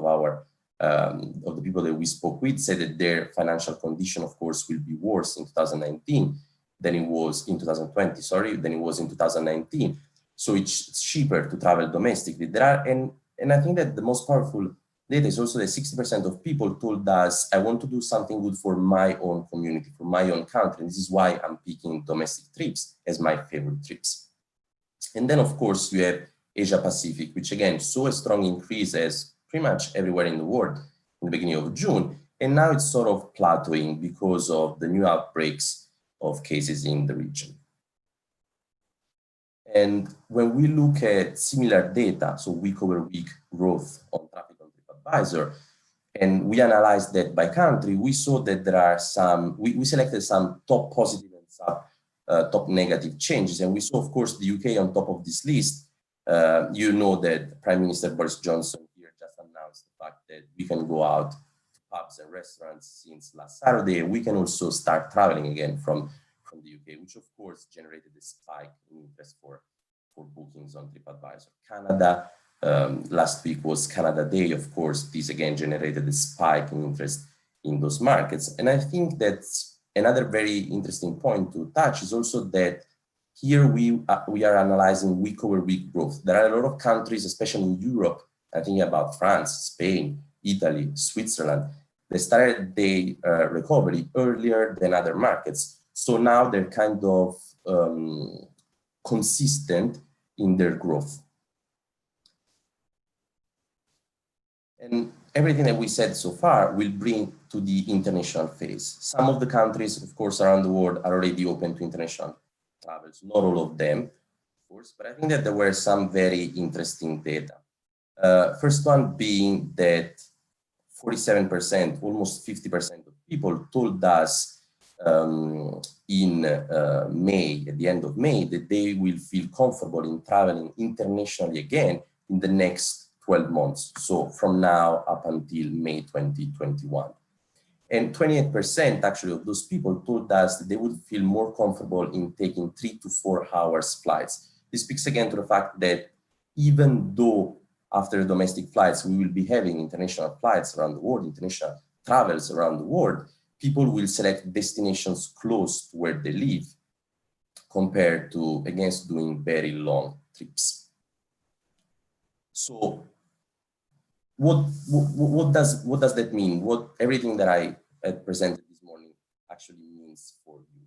of the people that we spoke with said that their financial condition, of course, will be worse in 2019 than it was in 2020, than it was in 2019. So it's cheaper to travel domestically. And I think that the most powerful data is also that 60% of people told us, I want to do something good for my own community, for my own country. And this is why I'm picking domestic trips as my favorite trips. And then, of course, you have Asia Pacific, which again saw a strong increase as pretty much everywhere in the world in the beginning of June. And now it's sort of plateauing because of the new outbreaks of cases in the region. And when we look at similar data, so week over week growth on traffic on TripAdvisor, and we analyzed that by country, we saw that there are some, we selected some top positive and some top negative changes. And we saw, of course, the UK on top of this list. You know that Prime Minister Boris Johnson here just announced the fact that we can go out to pubs and restaurants since last Saturday. We can also start traveling again from the UK, which of course generated a spike in interest for bookings on TripAdvisor. Canada, last week was Canada Day. Of course, this again generated a spike in interest in those markets. And I think that's another very interesting point to touch is also that here we are analyzing week over week growth. There are a lot of countries, especially in Europe, I think about France, Spain, Italy, Switzerland, they started their recovery earlier than other markets. So now they're kind of consistent in their growth. And everything that we said so far will bring to the international phase. Some of the countries, of course, around the world are already open to international travels, not all of them, of course, but I think that there were some very interesting data. First one being that 47%, almost 50% of people told us in May, at the end of May, that they will feel comfortable in traveling internationally again in the next 12 months. So from now up until May 2021. And 28% actually of those people told us that they would feel more comfortable in taking 3 to 4 hours flights. This speaks again to the fact that even though after domestic flights, we will be having international flights around the world, international travels around the world, people will select destinations close to where they live compared to against doing very long trips. So what does that mean? What everything that I presented this morning actually means for you?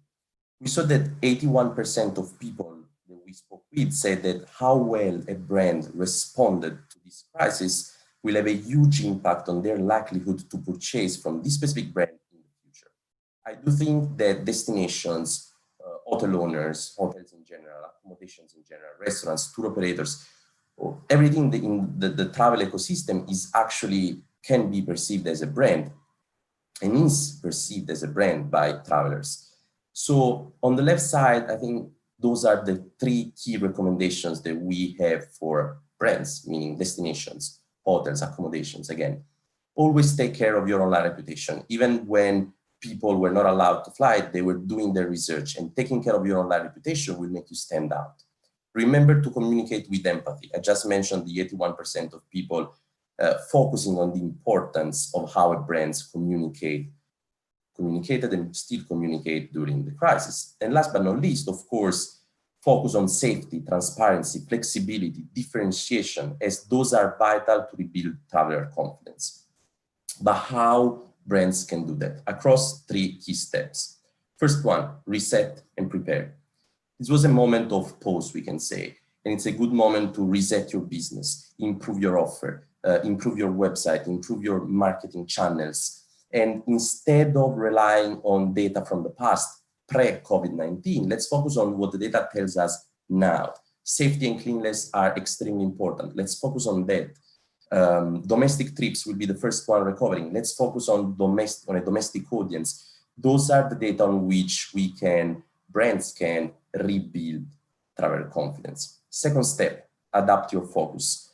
We saw that 81% of people that we spoke with said that how well a brand responded to this crisis will have a huge impact on their likelihood to purchase from this specific brand in the future. I do think that destinations, hotel owners, hotels in general, accommodations in general, restaurants, tour operators, everything in the travel ecosystem is actually can be perceived as a brand and is perceived as a brand by travelers. So on the left side, I think those are the 3 key recommendations that we have for brands, meaning destinations, hotels, accommodations. Again, always take care of your online reputation. Even when people were not allowed to fly, they were doing their research, and taking care of your online reputation will make you stand out. Remember to communicate with empathy. I just mentioned the 81% of people focusing on the importance of how brands communicated and still communicate during the crisis. And last but not least, of course, focus on safety, transparency, flexibility, differentiation, as those are vital to rebuild traveler confidence. But how brands can do that? Across 3 key steps. First one, reset and prepare. This was a moment of pause, we can say, and it's a good moment to reset your business, improve your offer, improve your website, improve your marketing channels. And instead of relying on data from the past, pre-COVID-19, let's focus on what the data tells us now. Safety and cleanliness are extremely important. Let's focus on that. Domestic trips will be the first one recovering. Let's focus on a domestic audience. Those are the data on which brands can rebuild travel confidence. Second step, adapt your focus.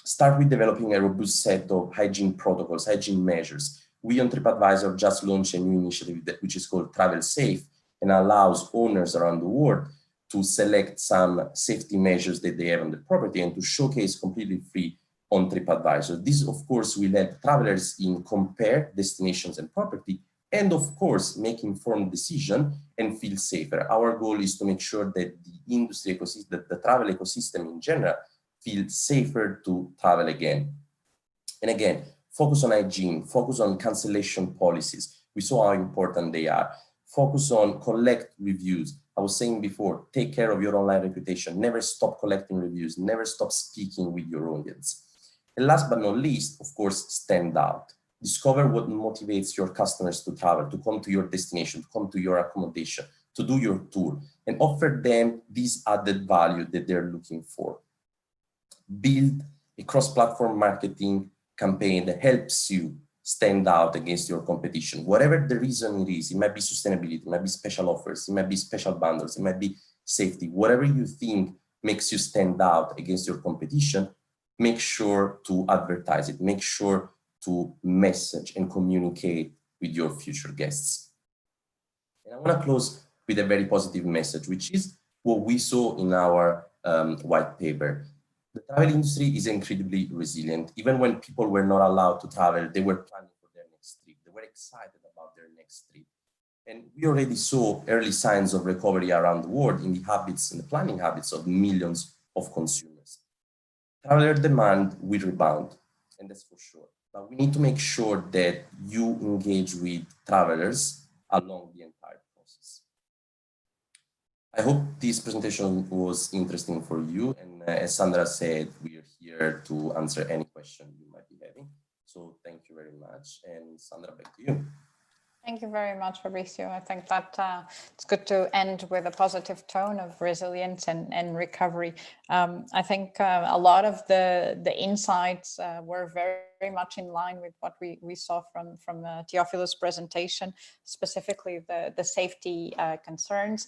Start with developing a robust set of hygiene protocols, hygiene measures. We on TripAdvisor just launched a new initiative which is called Travel Safe, and allows owners around the world to select some safety measures that they have on the property and to showcase completely free on TripAdvisor. This, of course, will help travelers in compare destinations and property, and of course, make informed decision and feel safer. Our goal is to make sure that the industry ecosystem, that the travel ecosystem in general, feels safer to travel again. And again, focus on hygiene, focus on cancellation policies. We saw how important they are. Focus on collect reviews. I was saying before, take care of your online reputation. Never stop collecting reviews. Never stop speaking with your audience. And last but not least, of course, stand out. Discover what motivates your customers to travel, to come to your destination, to come to your accommodation, to do your tour, and offer them this added value that they're looking for. Build a cross-platform marketing campaign that helps you stand out against your competition. Whatever the reason it is, it might be sustainability, it might be special offers, it might be special bundles, it might be safety, whatever you think makes you stand out against your competition, make sure to advertise it, make sure to message and communicate with your future guests. And I want to close with a very positive message, which is what we saw in our white paper. The travel industry is incredibly resilient. Even when people were not allowed to travel, they were planning for their next trip. They were excited about their next trip. And we already saw early signs of recovery around the world in the habits and the planning habits of millions of consumers. Traveler demand will rebound, and that's for sure. But we need to make sure that you engage with travelers along the entire process. I hope this presentation was interesting for you. And as Sandra said, we are here to answer any question you might be having. So thank you very much. And Sandra, back to you. Thank you very much, Fabrizio. I think that it's good to end with a positive tone of resilience and recovery. I think a lot of the insights were very much in line with what we saw from Teofilo's presentation, specifically the safety concerns.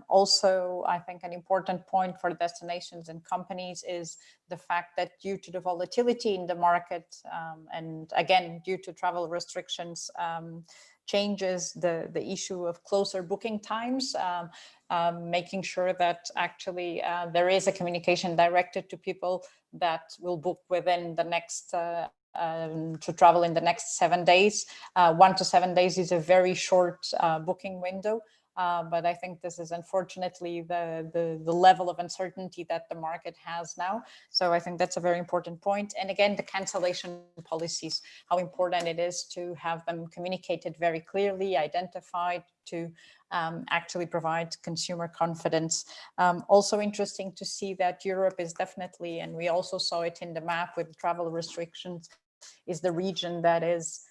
Also, I think an important point for destinations and companies is the fact that due to the volatility in the market, and again, due to travel restrictions, changes the issue of closer booking times, making sure that actually there is a communication directed to people that will book within the next to travel in the next 7 days. 1 to 7 days is a very short booking window. But I think this is unfortunately the level of uncertainty that the market has now. So I think that's a very important point. And again, the cancellation policies, how important it is to have them communicated very clearly, identified to actually provide consumer confidence. Also interesting to see that Europe is definitely, and we also saw it in the map with travel restrictions, is the region that is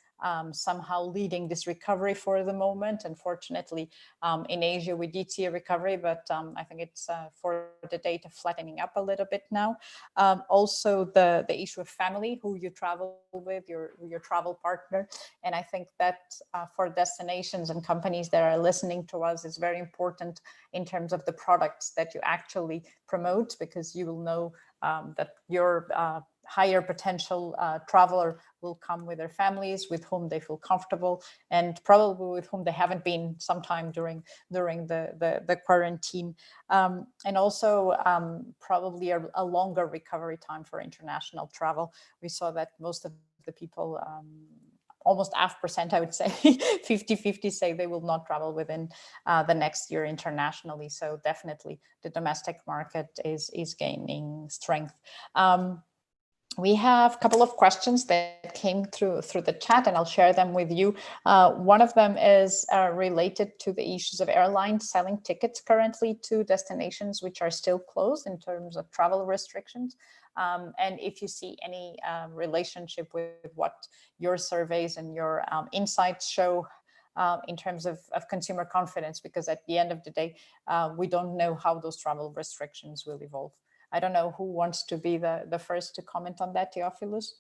somehow leading this recovery for the moment. Unfortunately, in Asia, we did see a recovery, but I think it's for the data flattening up a little bit now. Also the issue of family, who you travel with, your travel partner. And I think that for destinations and companies that are listening to us is very important in terms of the products that you actually promote, because you will know that your higher potential traveler will come with their families, with whom they feel comfortable, and probably with whom they haven't been sometime during the quarantine. And also probably a longer recovery time for international travel. We saw that most of the people, almost half percent, I would say, 50-50 say they will not travel within the next year internationally. So definitely the domestic market is gaining strength. We have a couple of questions that came through the chat, and I'll share them with you. One of them is related to the issues of airlines selling tickets currently to destinations which are still closed in terms of travel restrictions. And if you see any relationship with what your surveys and your insights show in terms of consumer confidence, because at the end of the day, we don't know how those travel restrictions will evolve. I don't know who wants to be the first to comment on that, Theophilus.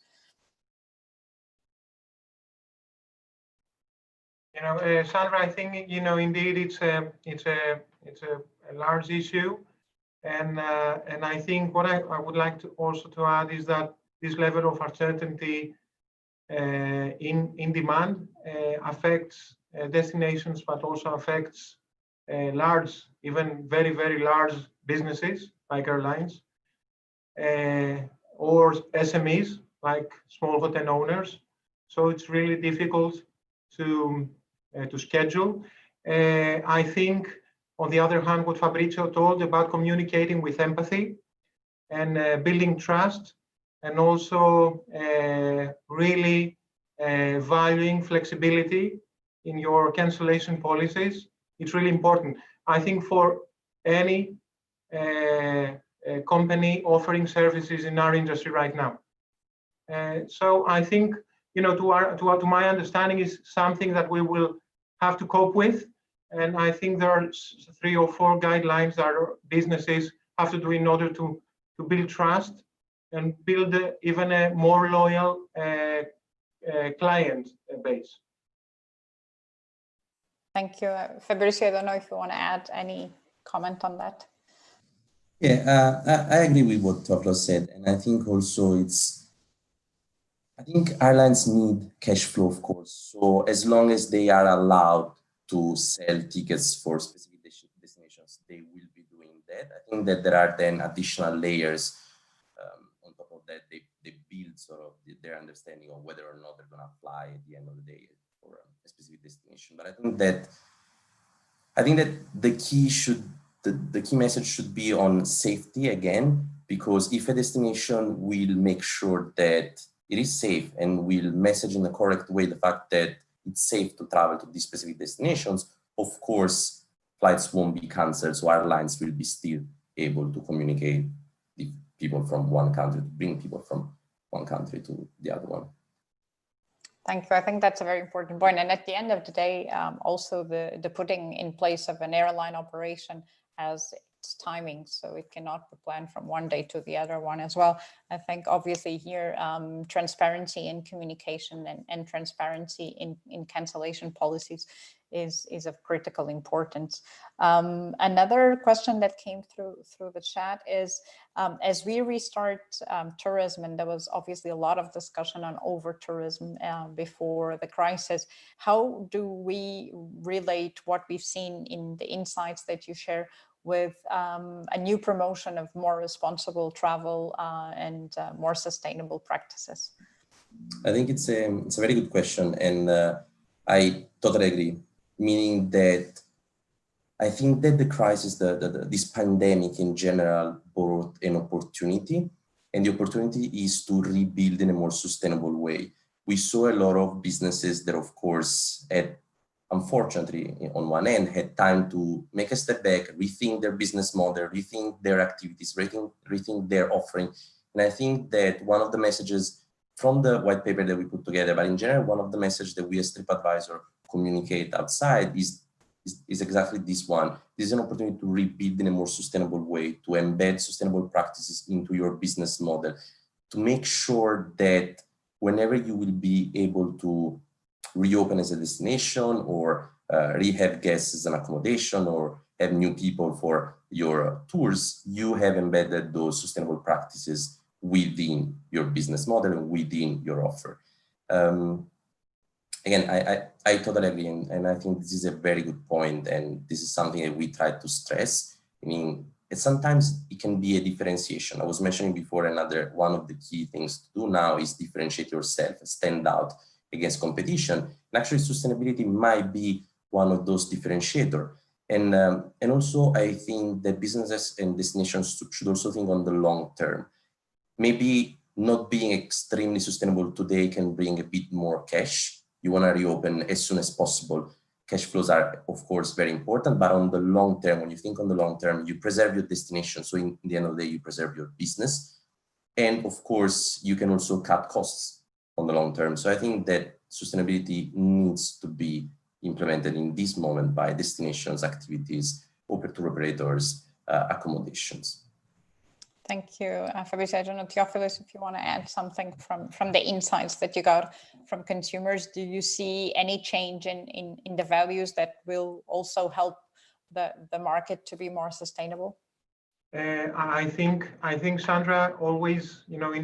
Sandra, I think indeed it's a large issue, and I think what I would like to also to add is that this level of uncertainty in demand affects destinations, but also affects large, even very, very large businesses like airlines or SMEs like small hotel owners. So it's really difficult to schedule. I think, on the other hand, what Fabrizio told about communicating with empathy and building trust, and also really valuing flexibility in your cancellation policies, it's really important. I think for any company offering services in our industry right now. So I think, to my understanding, is something that we will have to cope with. And I think there are 3 or 4 guidelines that our businesses have to do in order to build trust and build even a more loyal client base. Thank you. Fabrizio, I don't know if you want to add any comment on that. Yeah, I agree with what Theophilus said. And I think also I think airlines need cash flow, of course. So as long as they are allowed to sell tickets for specific destinations, they will be doing that. I think that there are then additional layers on top of that. They build sort of their understanding of whether or not they're going to fly at the end of the day for a specific destination. But I think that the key message should be on safety again, because if a destination will make sure that it is safe and will message in the correct way the fact that it's safe to travel to these specific destinations, of course, flights won't be canceled. So airlines will be still able to communicate with people from one country, to bring people from one country to the other one. Thank you. I think that's a very important point. And at the end of the day, also the putting in place of an airline operation has its timing, so it cannot be planned from one day to the other one as well. I think obviously here, transparency in communication and transparency in cancellation policies is of critical importance. Another question that came through the chat is, as we restart tourism, and there was obviously a lot of discussion on over-tourism before the crisis, how do we relate what we've seen in the insights that you share with a new promotion of more responsible travel and more sustainable practices? I think it's a very good question, and I totally agree. Meaning that I think that the crisis, this pandemic in general, brought an opportunity, and the opportunity is to rebuild in a more sustainable way. We saw a lot of businesses that, of course, unfortunately, on one end, had time to make a step back, rethink their business model, rethink their activities, rethink their offering. And I think that one of the messages from the white paper that we put together, but in general, one of the messages that we as TripAdvisor communicate outside is is exactly this one. This is an opportunity to rebuild in a more sustainable way, to embed sustainable practices into your business model, to make sure that whenever you will be able to reopen as a destination or rehab guests as an accommodation or have new people for your tours, you have embedded those sustainable practices within your business model and within your offer. Again, I totally agree, and I think this is a very good point, and this is something that we try to stress. I mean, sometimes it can be a differentiation. I was mentioning before, one of the key things to do now is differentiate yourself, stand out against competition. And actually, sustainability might be one of those differentiators. And also, I think that businesses and destinations should also think on the long term. Maybe not being extremely sustainable today can bring a bit more cash. You want to reopen as soon as possible. Cash flows are, of course, very important, but on the long term, when you think on the long term, you preserve your destination. So in the end of the day, you preserve your business. And of course, you can also cut costs on the long term. So I think that sustainability needs to be implemented in this moment by destinations, activities, open tour operators, accommodations. Thank you, Fabrizio. I don't know, Theophilus, if you want to add something from the insights that you got from consumers. Do you see any change in the values that will also help the market to be more sustainable? I think Sandra, always, you know,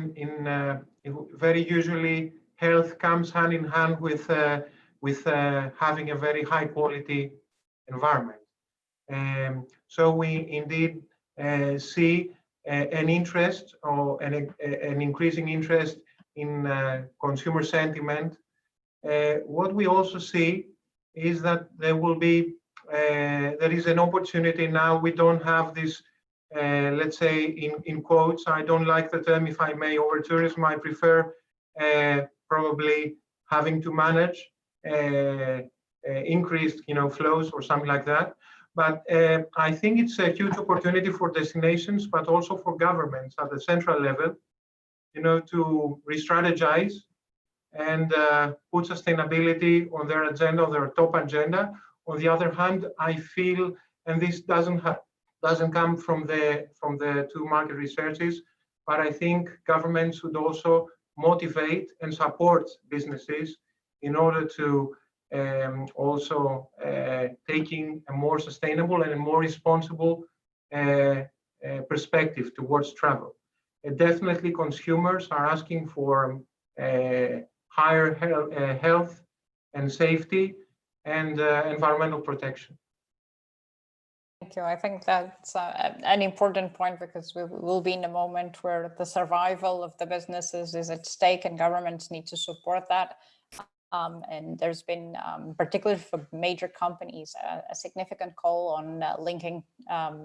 very usually health comes hand in hand with having a very high quality environment. So we indeed see an interest or an increasing interest in consumer sentiment. What we also see is that there is an opportunity now. We don't have this, let's say in quotes, I don't like the term, if I may, over tourism. I prefer probably having to manage increased, you know, flows or something like that. But I think it's a huge opportunity for destinations, but also for governments at the central level, you know, to re-strategize and put sustainability on their agenda, on their top agenda. On the other hand, I feel, and this doesn't come from the two market researches, but I think governments should also motivate and support businesses in order to also taking a more sustainable and a more responsible perspective towards travel. Definitely consumers are asking for higher health and safety and environmental protection. Thank you. I think that's an important point, because we will be in a moment where the survival of the businesses is at stake and governments need to support that. And there's been, particularly for major companies, a significant call on linking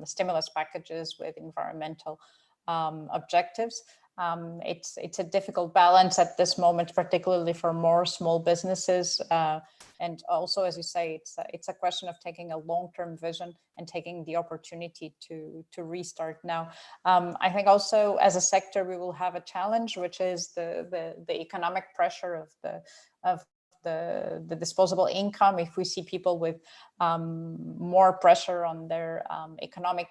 stimulus packages with environmental objectives. It's a difficult balance at this moment, particularly for more small businesses. And also, as you say, it's a question of taking a long-term vision and taking the opportunity to restart now. I think also as a sector, we will have a challenge, which is the economic pressure of the disposable income. If we see people with more pressure on their economic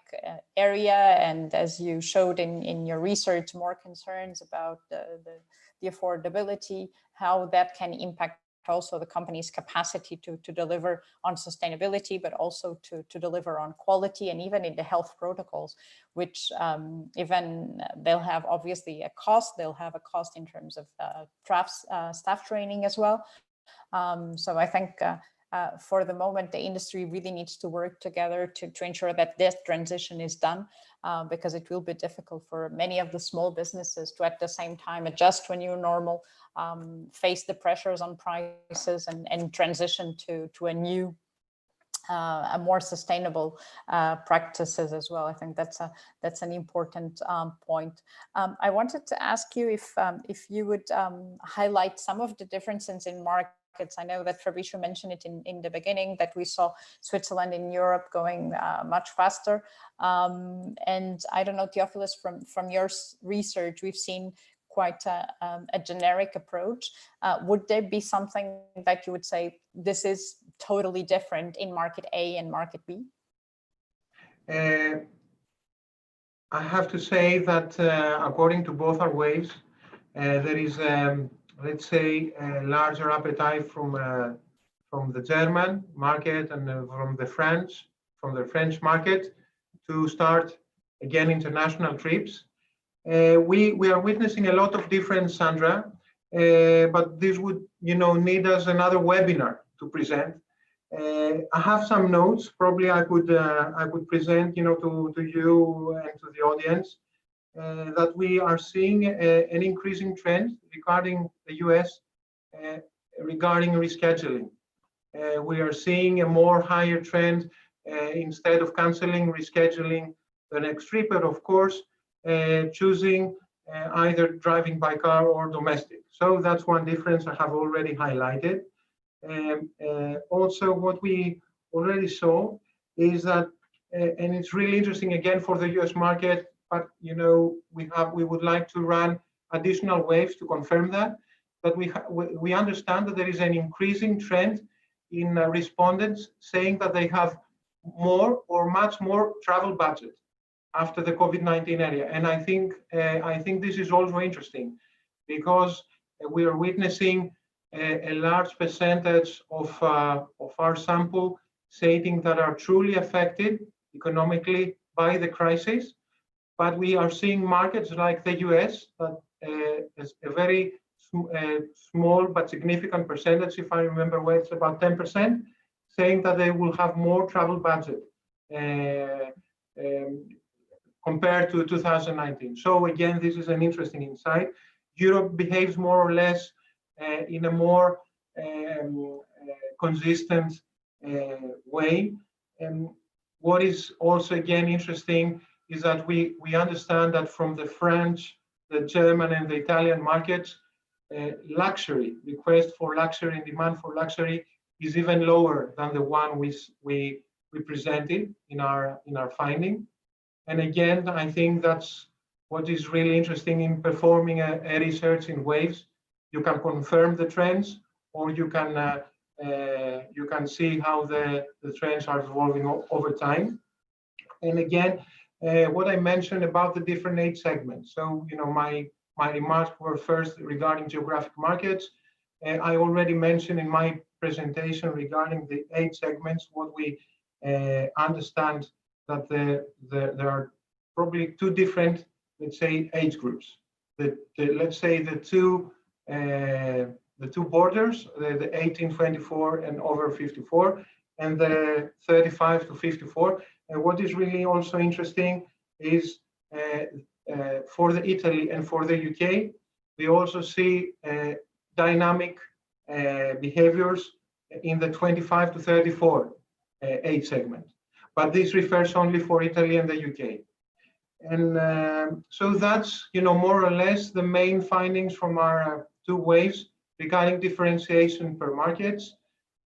area, and as you showed in your research, more concerns about the affordability, how that can impact also the company's capacity to deliver on sustainability, but also to deliver on quality, and even in the health protocols, which even they'll have obviously a cost. They'll have a cost in terms of staff training as well. So I think for the moment, the industry really needs to work together to ensure that this transition is done, because it will be difficult for many of the small businesses to at the same time adjust to a new normal, face the pressures on prices, and transition to a new, a more sustainable practices as well. I think that's an important point. I wanted to ask you if you would highlight some of the differences in markets. I know that Fabrizio mentioned it in the beginning, that we saw Switzerland and Europe going much faster. And I don't know, Theophilus, from your research, we've seen quite a generic approach. Would there be something that you would say, this is totally different in market A and market B? I have to say that according to both our waves, there is, let's say, a larger appetite from the German market and from the French market to start again international trips. We are witnessing a lot of difference, Sandra, but this would, need us another webinar to present. I have some notes. Probably I could present, to you and to the audience that we are seeing an increasing trend regarding the US regarding rescheduling. We are seeing a more higher trend instead of canceling, rescheduling the next trip, but of course, choosing either driving by car or domestic. So that's one difference I have already highlighted. Also, what we already saw is that, and it's really interesting again for the US market, but we would like to run additional waves to confirm that. But we understand that there is an increasing trend in respondents saying that they have more or much more travel budget after the COVID-19 area. And I think this is also interesting because we are witnessing a large percentage of our sample stating that are truly affected economically by the crisis. But we are seeing markets like the US that is a very small but significant percentage, if I remember well, it's about 10%, saying that they will have more travel budget compared to 2019. So again, this is an interesting insight. Europe behaves more or less in a more consistent way. And what is also again interesting is that we understand that from the French, the German, and the Italian markets, luxury request for luxury and demand for luxury is even lower than the one we presented in our finding. And again, I think that's what is really interesting in performing a research in waves. You can confirm the trends, or you can see how the trends are evolving over time. And again, what I mentioned about the different age segments. So, my remarks were first regarding geographic markets. I already mentioned in my presentation regarding the age segments, what we understand that there are probably two different, let's say, age groups. Let's say the two borders, the 18-24 and over 54, and the 35 to 54. And what is really also interesting is for the Italy and for the UK, we also see dynamic behaviors in the 25 to 34 age segment. But this refers only for Italy and the UK. And so that's, more or less the main findings from our two waves regarding differentiation per markets.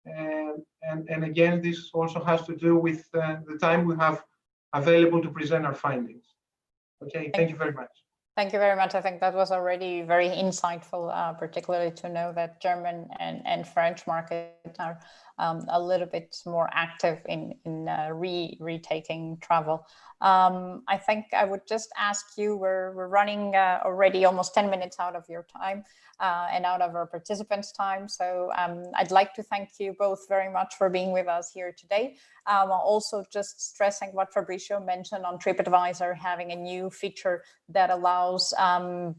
And again, this also has to do with the time we have available to present our findings. Okay, thank you very much. Thank you very much. I think that was already very insightful, particularly to know that German and French markets are a little bit more active in retaking travel. I think I would just ask you, we're running already almost 10 minutes out of your time and out of our participants' time. So I'd like to thank you both very much for being with us here today. Also just stressing what Fabrizio mentioned on TripAdvisor, having a new feature that allows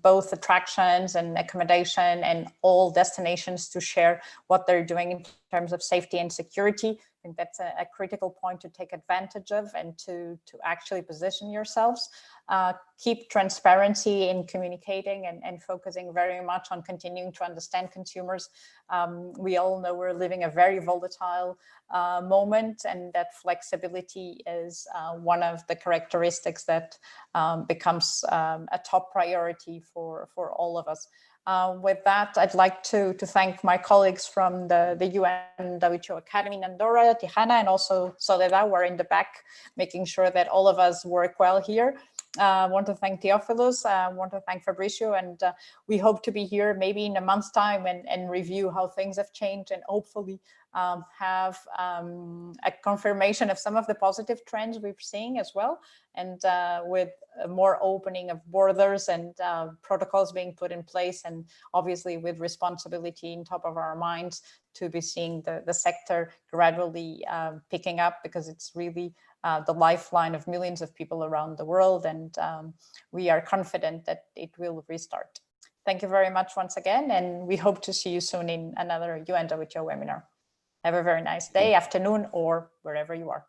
both attractions and accommodation and all destinations to share what they're doing in terms of safety and security. I think that's a critical point to take advantage of and to actually position yourselves. Keep transparency in communicating and focusing very much on continuing to understand consumers. We all know we're living a very volatile moment, and that flexibility is one of the characteristics that becomes a top priority for all of us. With that, I'd like to thank my colleagues from the UNWTO Academy in Andorra, Tijana, and also Soledad, who are in the back, making sure that all of us work well here. I want to thank Theophilus, I want to thank Fabrizio, and we hope to be here maybe in a month's time and review how things have changed and hopefully have a confirmation of some of the positive trends we're seeing as well, and with more opening of borders and protocols being put in place, and obviously with responsibility in top of our minds to be seeing the sector gradually picking up, because it's really the lifeline of millions of people around the world, and we are confident that it will restart. Thank you very much once again, and we hope to see you soon in another UNWTO webinar. Have a very nice day, afternoon, or wherever you are.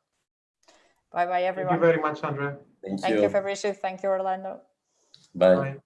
Bye-bye, everyone. Thank you very much, Sandra. Thank Thank you. you, Fabricio. Thank you, Orlando. Bye. Bye.